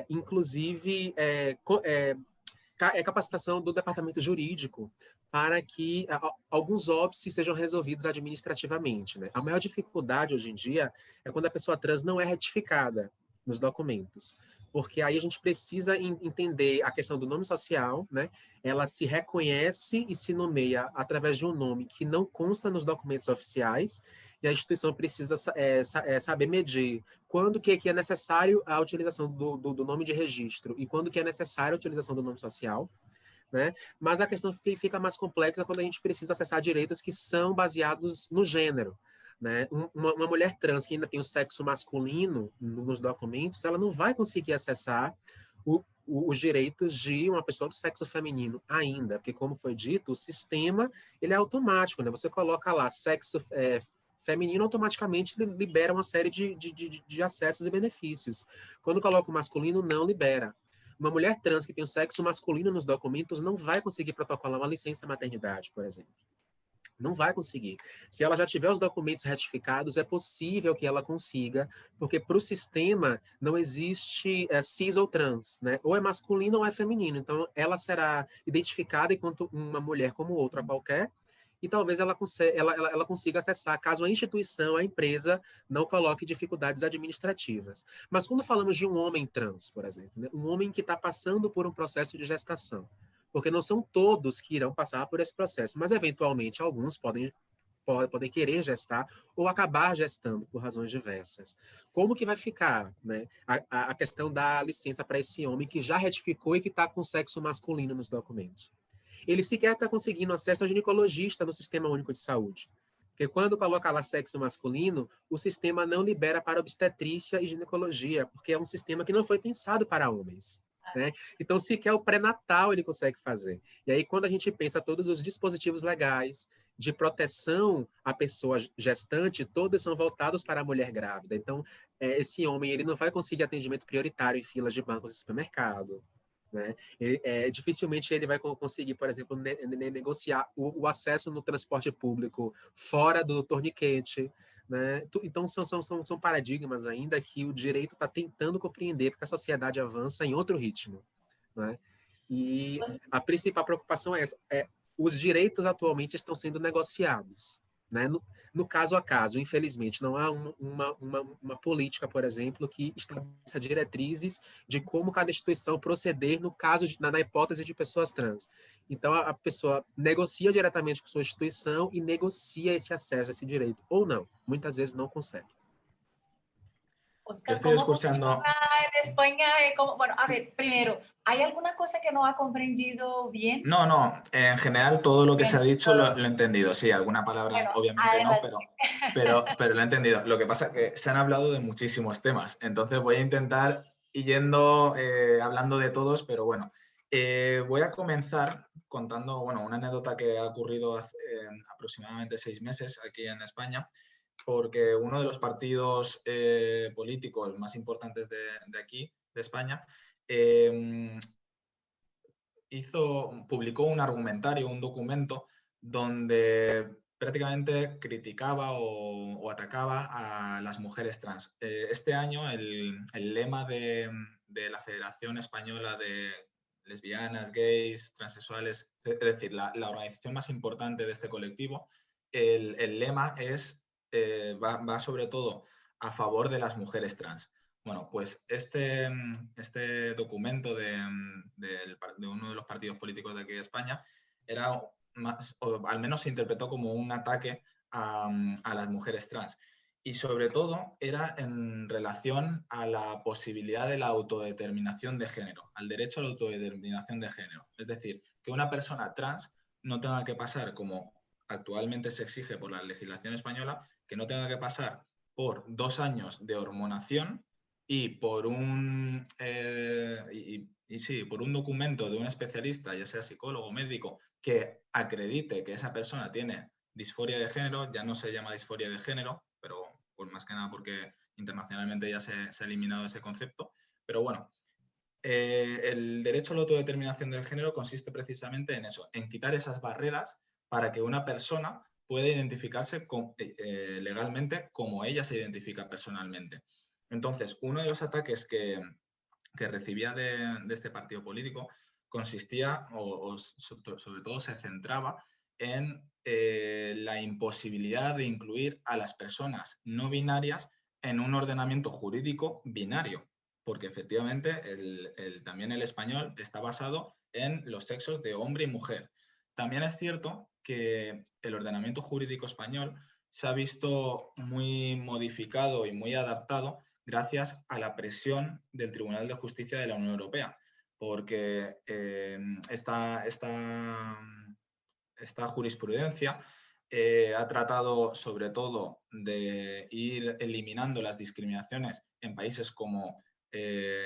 Inclusive capacitação do departamento jurídico para que alguns óbices sejam resolvidos administrativamente. Né? A maior dificuldade hoje em dia é quando a pessoa trans não é retificada nos documentos, porque aí a gente precisa entender a questão do nome social, né? Ela se reconhece e se nomeia através de um nome que não consta nos documentos oficiais, e a instituição precisa saber medir quando que é necessário a utilização do nome de registro e quando que é necessária a utilização do nome social. Né? Mas a questão fica mais complexa quando a gente precisa acessar direitos que são baseados no gênero. Né? Uma mulher trans que ainda tem o sexo masculino nos documentos, ela não vai conseguir acessar os direitos de uma pessoa do sexo feminino ainda, porque, como foi dito, o sistema ele é automático. Né? Você coloca lá sexo feminino, automaticamente libera uma série de acessos e benefícios. Quando coloca o masculino, não libera. Uma mulher trans que tem o sexo masculino nos documentos não vai conseguir protocolar uma licença maternidade, por exemplo. Não vai conseguir. Se ela já tiver os documentos retificados, é possível que ela consiga, porque para o sistema não existe cis ou trans, né? Ou é masculino ou é feminino. Então, ela será identificada enquanto uma mulher como outra qualquer, e talvez ela consiga acessar, caso a instituição, a empresa, não coloque dificuldades administrativas. Mas quando falamos de um homem trans, por exemplo, né? Um homem que está passando por um processo de gestação, porque não são todos que irão passar por esse processo, mas eventualmente alguns podem querer gestar ou acabar gestando por razões diversas. Como que vai ficar, né, a questão da licença para esse homem que já retificou e que está com sexo masculino nos documentos? Ele sequer está conseguindo acesso ao ginecologista no Sistema Único de Saúde. Porque quando coloca lá sexo masculino, o sistema não libera para obstetrícia e ginecologia, porque é um sistema que não foi pensado para homens. Né? Então, sequer o pré-natal ele consegue fazer. E aí, quando a gente pensa todos os dispositivos legais de proteção à pessoa gestante, todos são voltados para a mulher grávida. Então, esse homem ele não vai conseguir atendimento prioritário em filas de bancos de supermercado. Né? Dificilmente ele vai conseguir, por exemplo, negociar o acesso no transporte público fora do torniquete. Né? Então, são paradigmas ainda que o direito está tentando compreender, porque a sociedade avança em outro ritmo. Né? E a principal preocupação é essa. Os direitos atualmente estão sendo negociados. Né? No caso a caso, infelizmente, não há uma política, por exemplo, que estabeleça diretrizes de como cada instituição proceder no caso, na hipótese de pessoas trans. Então, a pessoa negocia diretamente com sua instituição e negocia esse acesso a esse direito, ou não. Muitas vezes não consegue. Oscar, Estoy ¿cómo escuchando. funciona en España? Bueno, a ver, primero, ¿hay alguna cosa que no ha comprendido bien? No, en general todo lo que se ha dicho Todo. lo he entendido. Sí, alguna palabra Bueno, obviamente no, adelante. pero lo he entendido. Lo que pasa es que se han hablado de muchísimos temas, entonces voy a intentar ir yendo, hablando de todos, pero bueno, voy a comenzar contando, bueno, una anécdota que ha ocurrido hace aproximadamente 6 meses aquí en España, porque uno de los partidos políticos más importantes de aquí, de España, publicó un argumentario, un documento, donde prácticamente criticaba o atacaba a las mujeres trans. Este año el lema de la Federación Española de Lesbianas, Gays, Transexuales, es decir, la organización más importante de este colectivo, el lema va sobre todo a favor de las mujeres trans. Bueno, pues este documento de uno de los partidos políticos de aquí de España era más, o al menos se interpretó como un ataque a las mujeres trans. Y sobre todo era en relación a la posibilidad de la autodeterminación de género, al derecho a la autodeterminación de género. Es decir, que una persona trans no tenga que pasar, como actualmente se exige por la legislación española, que no tenga que pasar por 2 años de hormonación y por por un documento de un especialista, ya sea psicólogo o médico, que acredite que esa persona tiene disforia de género. Ya no se llama disforia de género, pero pues más que nada porque internacionalmente ya se ha eliminado ese concepto. Pero bueno, el derecho a la autodeterminación del género consiste precisamente en eso, en quitar esas barreras para que una persona pueda identificarse legalmente como ella se identifica personalmente. Entonces, uno de los ataques que recibía de este partido político consistía, o sobre todo se centraba en la imposibilidad de incluir a las personas no binarias en un ordenamiento jurídico binario, porque efectivamente también el español está basado en los sexos de hombre y mujer. También es cierto que el ordenamiento jurídico español se ha visto muy modificado y muy adaptado gracias a la presión del Tribunal de Justicia de la Unión Europea, porque esta jurisprudencia ha tratado sobre todo de ir eliminando las discriminaciones en países como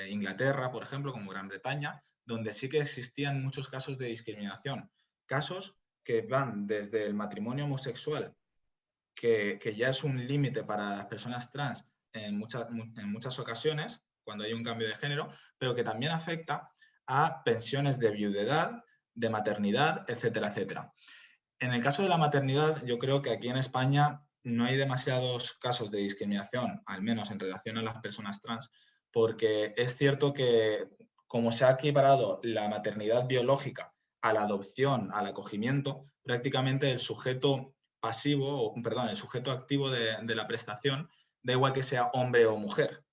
Inglaterra, por ejemplo, como Gran Bretaña, donde sí que existían muchos casos de discriminación, casos que van desde el matrimonio homosexual que ya es un límite para las personas trans en muchas ocasiones, cuando hay un cambio de género, pero que también afecta a pensiones de viudedad, de maternidad, etcétera, etcétera. En el caso de la maternidad, yo creo que aquí en España no hay demasiados casos de discriminación, al menos en relación a las personas trans, porque es cierto que como se ha equiparado la maternidad biológica a la adopción, al acogimiento, prácticamente el sujeto pasivo, perdón, el sujeto activo de la prestación, da igual que sea hombre o mujer.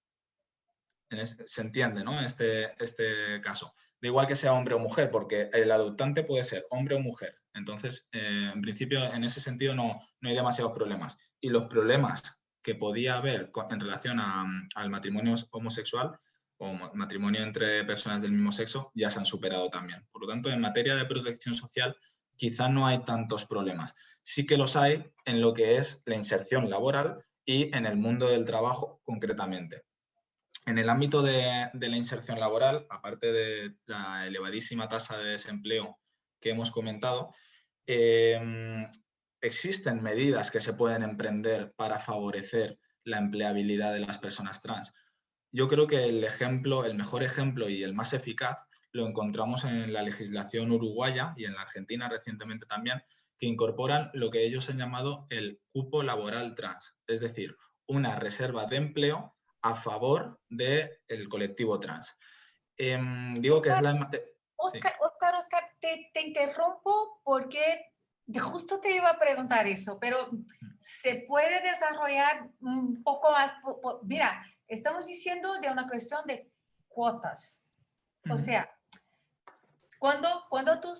Se entiende, ¿no? Este caso. Da igual que sea hombre o mujer, porque el adoptante puede ser hombre o mujer. Entonces, en principio, en ese sentido no hay demasiados problemas. Y los problemas que podía haber en relación al matrimonio homosexual o matrimonio entre personas del mismo sexo ya se han superado también. Por lo tanto, en materia de protección social, quizá no hay tantos problemas. Sí que los hay en lo que es la inserción laboral y en el mundo del trabajo concretamente. En el ámbito de la inserción laboral, aparte de la elevadísima tasa de desempleo que hemos comentado, existen medidas que se pueden emprender para favorecer la empleabilidad de las personas trans. Yo creo que el mejor ejemplo y el más eficaz lo encontramos en la legislación uruguaya y en la Argentina recientemente también, que incorporan lo que ellos han llamado el cupo laboral trans, es decir, una reserva de empleo a favor del colectivo trans. Digo que es la... Oscar, te interrumpo porque justo te iba a preguntar eso, pero se puede desarrollar un poco más. Mira, estamos diciendo de una cuestión de cuotas. O sea, cuando tú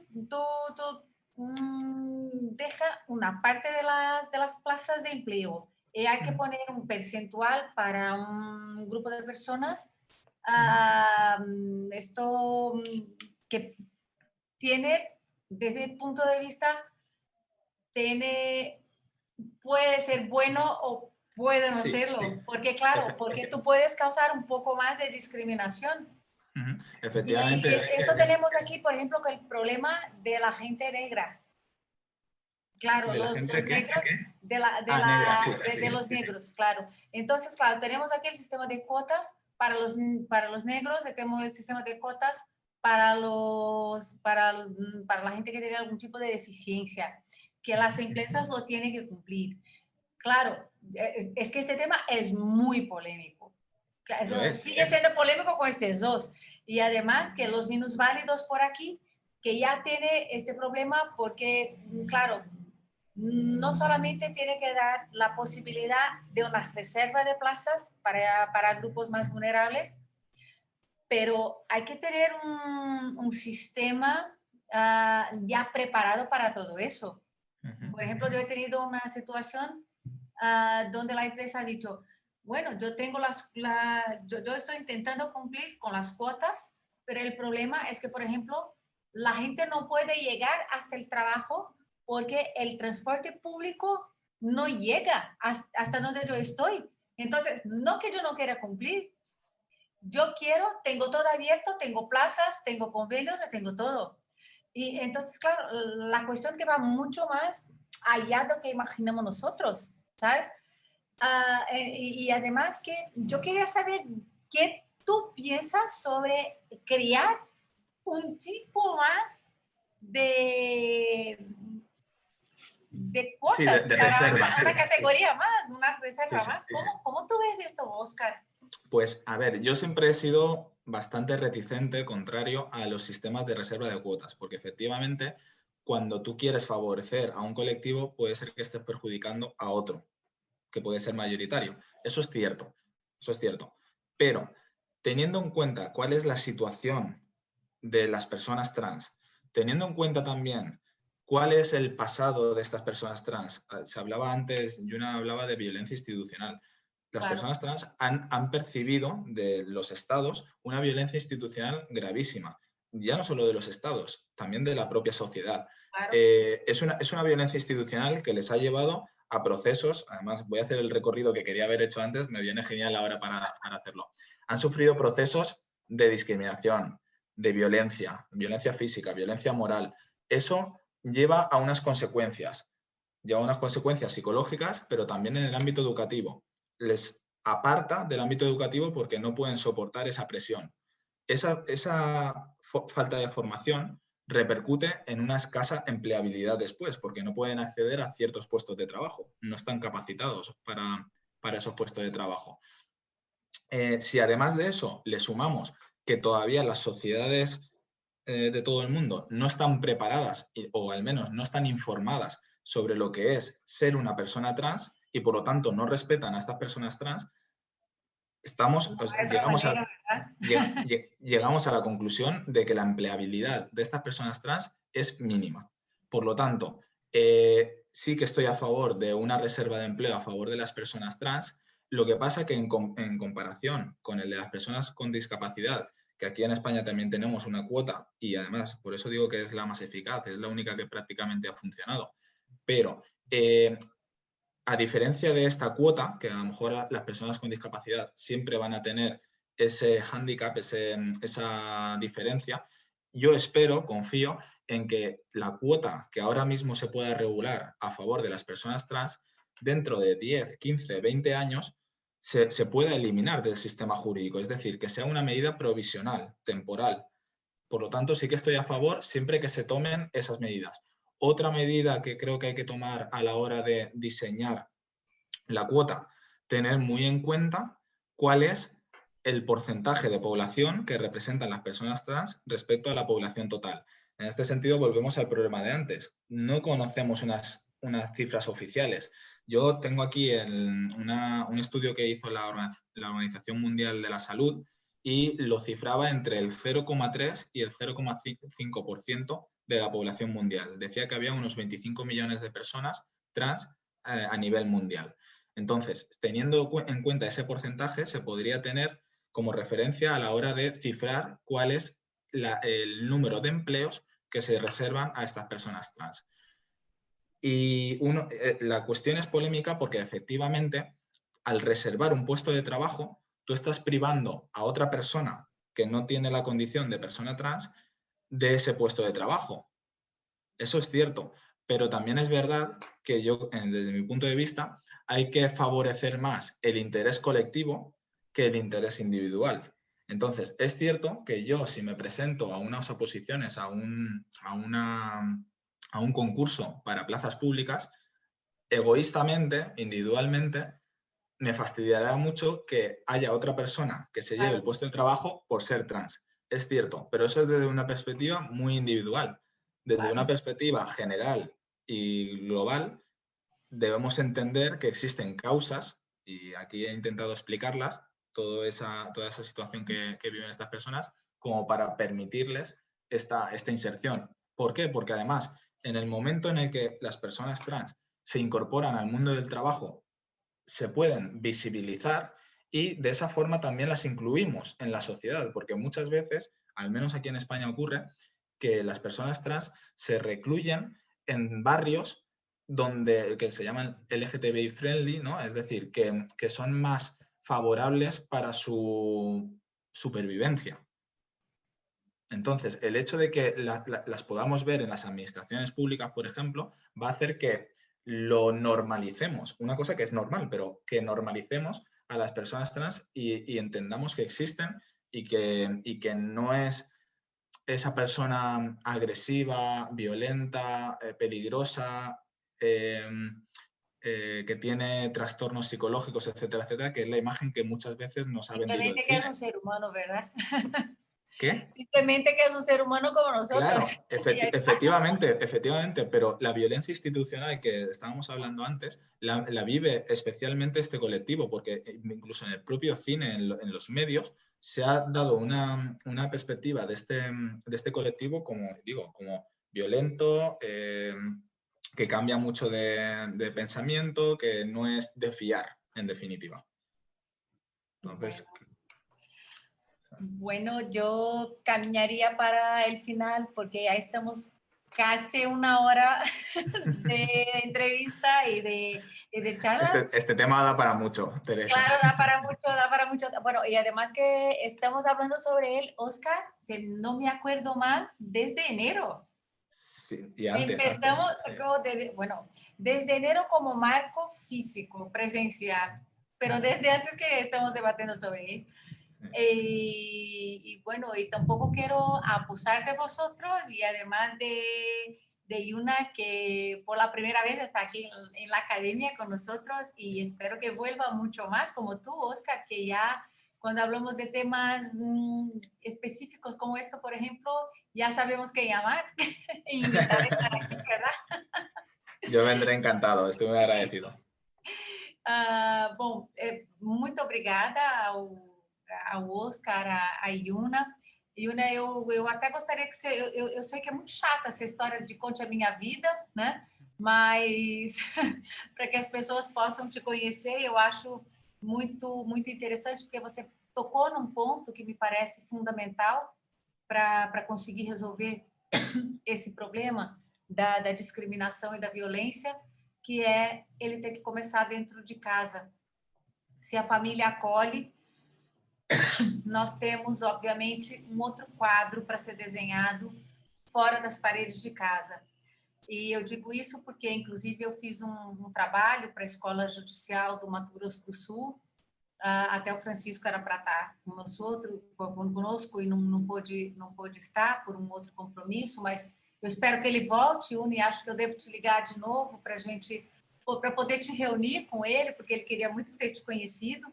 dejas una parte de las plazas de empleo y hay que poner un percentual para un grupo de personas, esto que tiene, desde mi punto de vista, puede ser bueno o puede no serlo, porque claro, porque tú puedes causar un poco más de discriminación. Efectivamente. Y esto tenemos aquí, por ejemplo, con el problema de la gente negra. Claro, los negros, de los negros, claro. Entonces, claro, tenemos aquí el sistema de cuotas para los negros, tenemos el sistema de cuotas para la gente que tiene algún tipo de deficiencia, que las empresas lo tienen que cumplir. Claro, es que este tema es muy polémico. Sigue siendo polémico con estos dos. Y además que los minusválidos por aquí, que ya tiene este problema porque, claro, no solamente tiene que dar la posibilidad de una reserva de plazas para grupos más vulnerables, pero hay que tener un sistema ya preparado para todo eso. Por ejemplo, yo he tenido una situación donde la empresa ha dicho, bueno, yo estoy intentando cumplir con las cuotas, pero el problema es que, por ejemplo, la gente no puede llegar hasta el trabajo porque el transporte público no llega hasta donde yo estoy. Entonces, no que yo no quiera cumplir. Yo tengo todo abierto, tengo plazas, tengo convenios, tengo todo. Y entonces, claro, la cuestión que va mucho más allá de lo que imaginamos nosotros, ¿sabes? Y además que yo quería saber qué tú piensas sobre crear un tipo más de cuotas, de reservas. Una categoría más, una reserva más. ¿Cómo tú ves esto, Oscar? Pues, a ver, yo siempre he sido bastante reticente, contrario a los sistemas de reserva de cuotas, porque efectivamente, cuando tú quieres favorecer a un colectivo, puede ser que estés perjudicando a otro, que puede ser mayoritario. Eso es cierto, Pero, teniendo en cuenta cuál es la situación de las personas trans, teniendo en cuenta también cuál es el pasado de estas personas trans, se hablaba antes, Yuna hablaba de violencia institucional. Las personas trans han percibido de los estados una violencia institucional gravísima, ya no solo de los estados, también de la propia sociedad. Claro. Es una violencia institucional que les ha llevado a procesos, además voy a hacer el recorrido que quería haber hecho antes, me viene genial ahora para hacerlo. Han sufrido procesos de discriminación, de violencia física, violencia moral. Eso lleva a unas consecuencias. lleva unas consecuencias psicológicas, pero también en el ámbito educativo. Les aparta del ámbito educativo porque no pueden soportar esa presión. Esa falta de formación repercute en una escasa empleabilidad después, porque no pueden acceder a ciertos puestos de trabajo, no están capacitados para esos puestos de trabajo. Si además de eso le sumamos que todavía las sociedades de todo el mundo no están preparadas o al menos no están informadas sobre lo que es ser una persona trans y por lo tanto no respetan a estas personas trans, llegamos a la conclusión de que la empleabilidad de estas personas trans es mínima. Por lo tanto, sí que estoy a favor de una reserva de empleo a favor de las personas trans. Lo que pasa que en comparación con el de las personas con discapacidad, que aquí en España también tenemos una cuota y además por eso digo que es la más eficaz, es la única que prácticamente ha funcionado. Pero a diferencia de esta cuota, que a lo mejor las personas con discapacidad siempre van a tener ese hándicap, esa diferencia, yo espero, confío en que la cuota que ahora mismo se pueda regular a favor de las personas trans, dentro de 10, 15, 20 años, se pueda eliminar del sistema jurídico. Es decir, que sea una medida provisional, temporal. Por lo tanto, sí que estoy a favor siempre que se tomen esas medidas. Otra medida que creo que hay que tomar a la hora de diseñar la cuota, tener muy en cuenta cuál es el porcentaje de población que representan las personas trans respecto a la población total. En este sentido, volvemos al problema de antes. No conocemos unas cifras oficiales. Yo tengo aquí un estudio que hizo la Organización Mundial de la Salud y lo cifraba entre el 0,3 y el 0,5% de la población mundial. Decía que había unos 25 millones de personas trans a nivel mundial. Entonces, teniendo en cuenta ese porcentaje, se podría tener como referencia a la hora de cifrar cuál es el número de empleos que se reservan a estas personas trans. Y la cuestión es polémica porque efectivamente, al reservar un puesto de trabajo, tú estás privando a otra persona que no tiene la condición de persona trans de ese puesto de trabajo. Eso es cierto, pero también es verdad que yo, desde mi punto de vista, hay que favorecer más el interés colectivo que el interés individual. Entonces, es cierto que yo, si me presento a unas oposiciones, a un concurso para plazas públicas, egoístamente, individualmente, me fastidiará mucho que haya otra persona que se lleve el puesto de trabajo por ser trans. Es cierto, pero eso es desde una perspectiva muy individual. Desde una perspectiva general y global, debemos entender que existen causas, y aquí he intentado explicarlas, toda esa situación que viven estas personas, como para permitirles esta inserción. ¿Por qué? Porque además, en el momento en el que las personas trans se incorporan al mundo del trabajo, se pueden visibilizar y de esa forma también las incluimos en la sociedad, porque muchas veces, al menos aquí en España ocurre, que las personas trans se recluyen en barrios que se llaman LGTBI friendly, ¿no? Es decir, que son más favorables para su supervivencia. Entonces, el hecho de que las podamos ver en las administraciones públicas, por ejemplo, va a hacer que lo normalicemos. Una cosa que es normal, pero que normalicemos a las personas trans y entendamos que existen y que no es esa persona agresiva, violenta, peligrosa, que tiene trastornos psicológicos, etcétera, etcétera, que es la imagen que muchas veces nos ha vendido el Simplemente que cine. es un ser humano, ¿verdad? ¿Qué? Simplemente que es un ser humano como nosotros. Claro, efectivamente, pero la violencia institucional que estábamos hablando antes la vive especialmente este colectivo, porque incluso en el propio cine, en los medios, se ha dado una perspectiva de este colectivo como, digo, como violento, que cambia mucho de pensamiento, que no es de fiar, en definitiva. Entonces, bueno, yo caminaría para el final porque ya estamos casi una hora de entrevista y de charla. este tema da para mucho, Teresa. Claro, da para mucho, da para mucho. Bueno, y además que estamos hablando sobre él, Oscar, si no me acuerdo mal, desde enero. Sí, y antes, Empezamos, sí. bueno, desde enero como marco físico, presencial, pero desde antes que estamos debatiendo sobre él. Y bueno, y tampoco quiero abusar de vosotros y además de Yuna, que por la primera vez está aquí en la academia con nosotros y espero que vuelva mucho más, como tú, Oscar, que ya cuando hablamos de temas específicos como esto, por ejemplo, ya sabemos qué llamar e invitar a estar aquí, ¿verdad? Yo vendré encantado, estoy muy agradecido. Bom, muito obrigada ao Oscar, a Yuna. Yuna, eu até gostaria que você... Eu sei que é muito chata essa história de conte a minha vida, né? Mas para que as pessoas possam te conhecer, eu acho muito interessante, porque você tocou num ponto que me parece fundamental para conseguir resolver esse problema da discriminação e da violência, que é ele ter que começar dentro de casa. Se a família acolhe, nós temos, obviamente, um outro quadro para ser desenhado fora das paredes de casa. E eu digo isso porque, inclusive, eu fiz um trabalho para a Escola Judicial do Mato Grosso do Sul. Até o Francisco era para estar conosco e não pôde estar por um outro compromisso, mas eu espero que ele volte, Uni, e acho que eu devo te ligar de novo para poder te reunir com ele, porque ele queria muito ter te conhecido.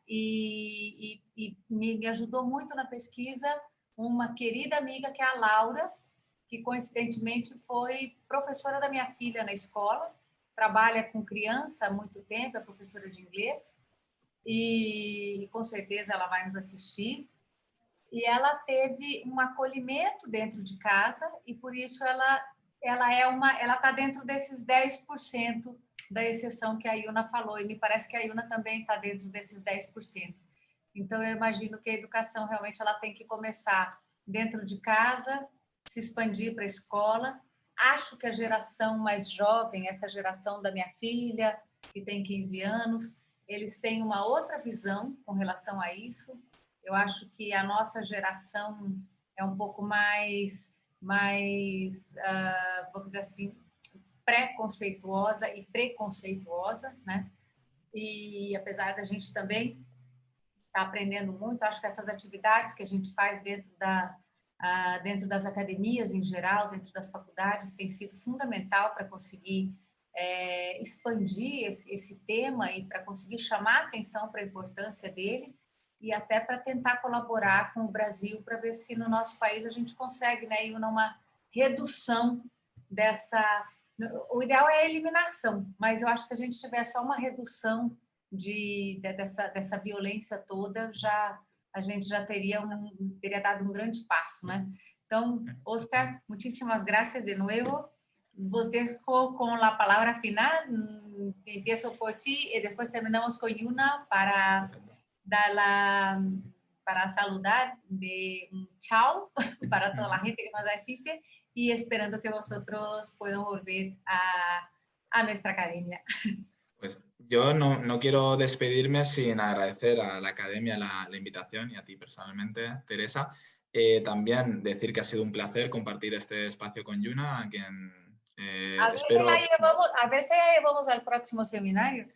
E me ajudou muito na pesquisa uma querida amiga que é a Laura, que coincidentemente foi professora da minha filha na escola, trabalha com criança há muito tempo, é professora de inglês, e com certeza ela vai nos assistir. E ela teve um acolhimento dentro de casa, e por isso ela está dentro desses 10% da exceção que a Yuna falou, e me parece que a Yuna também está dentro desses 10%. Então, eu imagino que a educação realmente ela tem que começar dentro de casa, se expandir para a escola. Acho que a geração mais jovem, essa geração da minha filha, que tem 15 anos, eles têm uma outra visão com relação a isso. Eu acho que a nossa geração é um pouco mais vamos dizer assim, pré-conceituosa e preconceituosa, né? E apesar da gente também estar aprendendo muito, acho que essas atividades que a gente faz dentro das academias em geral, dentro das faculdades, tem sido fundamental para conseguir expandir esse tema e para conseguir chamar atenção para a importância dele e até para tentar colaborar com o Brasil para ver se no nosso país a gente consegue, né, ir numa redução dessa... O ideal é a eliminação, mas eu acho que se a gente tiver só uma redução dessa violência toda, a gente já teria dado um grande passo, né? Então, Oscar, muchísimas gracias de nuevo. Vos dejo con la palabra final. Empiezo por ti y después terminamos con Yuna para saludar de un chao para toda la gente que nos asiste y esperando que vosotros puedan volver a nuestra academia. Pues yo no quiero despedirme sin agradecer a la academia la invitación y a ti personalmente, Teresa. También decir que ha sido un placer compartir este espacio con Yuna, a quien espero... A ver si la llevamos al próximo seminario.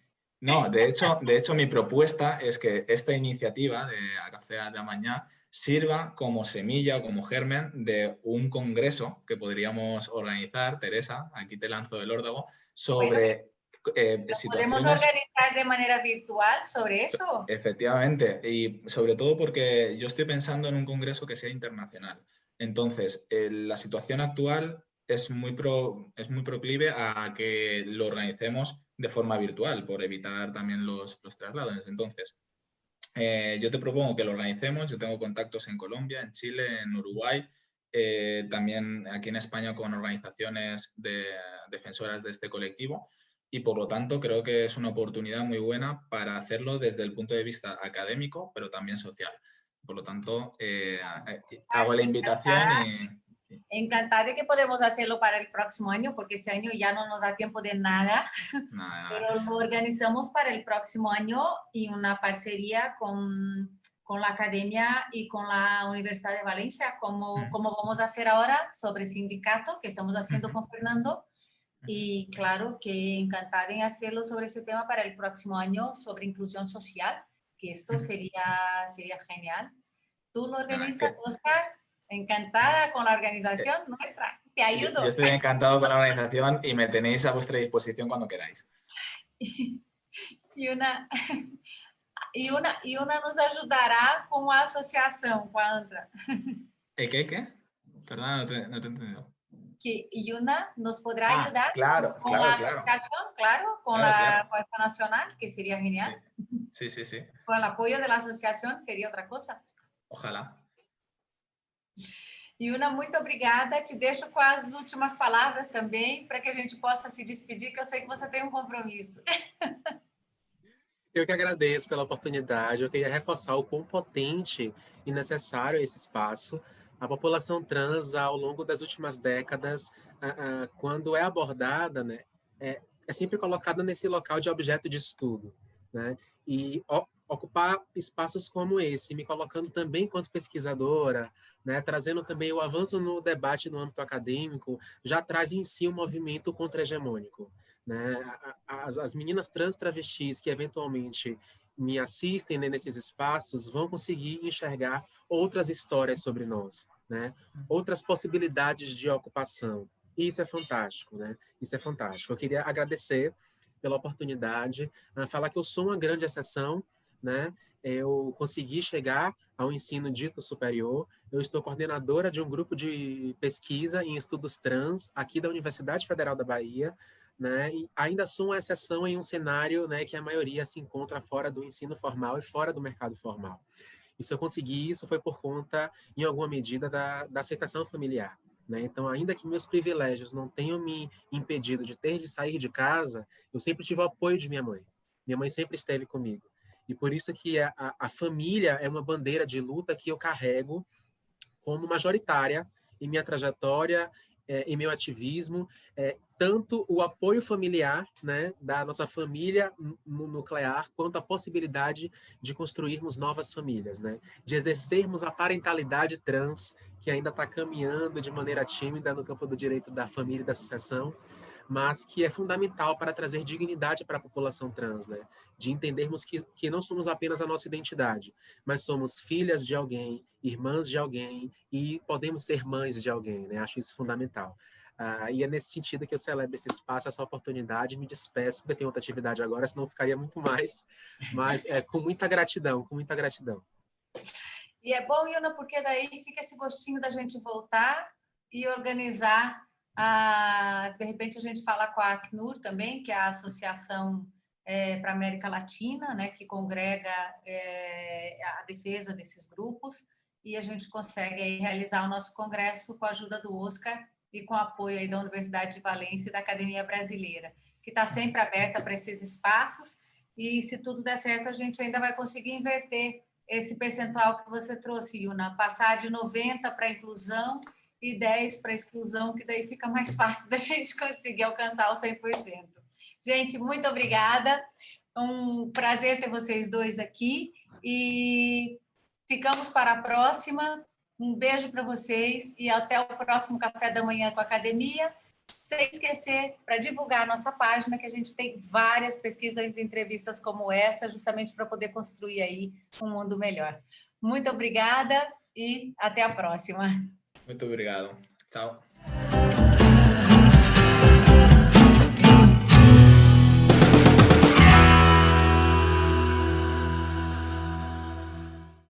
No, de hecho mi propuesta es que esta iniciativa de A Café de Mañana sirva como semilla o como germen de un congreso que podríamos organizar, Teresa, aquí te lanzo el órdago, sobre situaciones... ¿Podemos organizar de manera virtual sobre eso? Efectivamente, y sobre todo porque yo estoy pensando en un congreso que sea internacional. Entonces, la situación actual es muy proclive a que lo organicemos de forma virtual, por evitar también los traslados. Entonces, yo te propongo que lo organicemos. Yo tengo contactos en Colombia, en Chile, en Uruguay, también aquí en España con organizaciones defensoras de este colectivo y, por lo tanto, creo que es una oportunidad muy buena para hacerlo desde el punto de vista académico, pero también social. Por lo tanto, hago la invitación y... Encantada de que podemos hacerlo para el próximo año, porque este año ya no nos da tiempo de nada, pero lo organizamos para el próximo año y una parcería con con la academia y con la Universidad de Valencia, como vamos a hacer ahora sobre sindicato, que estamos haciendo con Fernando. Y claro que encantada en hacerlo sobre ese tema para el próximo año, sobre inclusión social, que esto sería genial. ¿Tú lo organizas, Oscar? Encantada con la organización nuestra. Te ayudo. Yo estoy encantado con la organización y me tenéis a vuestra disposición cuando queráis. Y una nos ayudará con la asociación, con la otra. ¿Qué? Perdón, no te he entendido. Que Yuna nos podrá ayudar con la asociación, con la Fuerza Nacional, que sería genial. Sí. Con el apoyo de la asociación sería otra cosa. Ojalá. Yuna, muito obrigada. Te deixo com as últimas palavras também, para que a gente possa se despedir, que eu sei que você tem um compromisso. Eu que agradeço pela oportunidade. Eu queria reforçar o quão potente e necessário é esse espaço. A população trans, ao longo das últimas décadas, quando é abordada, né, é sempre colocada nesse local de objeto de estudo, né? E ocupar espaços como esse, me colocando também enquanto pesquisadora, né, trazendo também o avanço no debate no âmbito acadêmico, já traz em si um movimento contra-hegemônico, né? As meninas trans travestis que eventualmente me assistem, né, nesses espaços vão conseguir enxergar outras histórias sobre nós, né? Outras possibilidades de ocupação. E isso é fantástico, né? Isso é fantástico. Eu queria agradecer pela oportunidade, falar que eu sou uma grande exceção, né? Eu consegui chegar ao ensino dito superior. Eu estou coordenadora de um grupo de pesquisa em estudos trans aqui da Universidade Federal da Bahia, né? E ainda sou uma exceção em um cenário, né, que a maioria se encontra fora do ensino formal e fora do mercado formal. E se eu consegui isso foi por conta, em alguma medida, da aceitação familiar, né? Então, ainda que meus privilégios não tenham me impedido de ter de sair de casa, eu sempre tive o apoio de minha mãe. Minha mãe sempre esteve comigo. E por isso que a família é uma bandeira de luta que eu carrego como majoritária em minha trajetória, em meu ativismo, tanto o apoio familiar, né, da nossa família nuclear, quanto a possibilidade de construirmos novas famílias, né, de exercermos a parentalidade trans, que ainda está caminhando de maneira tímida no campo do direito da família e da sucessão, mas que é fundamental para trazer dignidade para a população trans, né? De entendermos que não somos apenas a nossa identidade, mas somos filhas de alguém, irmãs de alguém e podemos ser mães de alguém, né? Acho isso fundamental. E é nesse sentido que eu celebro esse espaço, essa oportunidade, me despeço, porque tenho outra atividade agora, senão ficaria muito mais, mas com muita gratidão, com muita gratidão. E é bom, Yuna, porque daí fica esse gostinho da gente voltar e organizar. De repente a gente fala com a Acnur também, que é a Associação para a América Latina, né, que congrega a defesa desses grupos, e a gente consegue aí realizar o nosso congresso com a ajuda do Oscar e com o apoio aí da Universidade de Valência e da Academia Brasileira, que está sempre aberta para esses espaços, e se tudo der certo a gente ainda vai conseguir inverter esse percentual que você trouxe, Yuna, passar de 90% para a inclusão e 10% para a exclusão, que daí fica mais fácil da gente conseguir alcançar o 100%. Gente, muito obrigada. Um prazer ter vocês dois aqui e ficamos para a próxima. Um beijo para vocês e até o próximo Café da Manhã com a Academia. Sem esquecer, para divulgar a nossa página, que a gente tem várias pesquisas e entrevistas como essa, justamente para poder construir aí um mundo melhor. Muito obrigada e até a próxima. Muito obrigado. Tchau.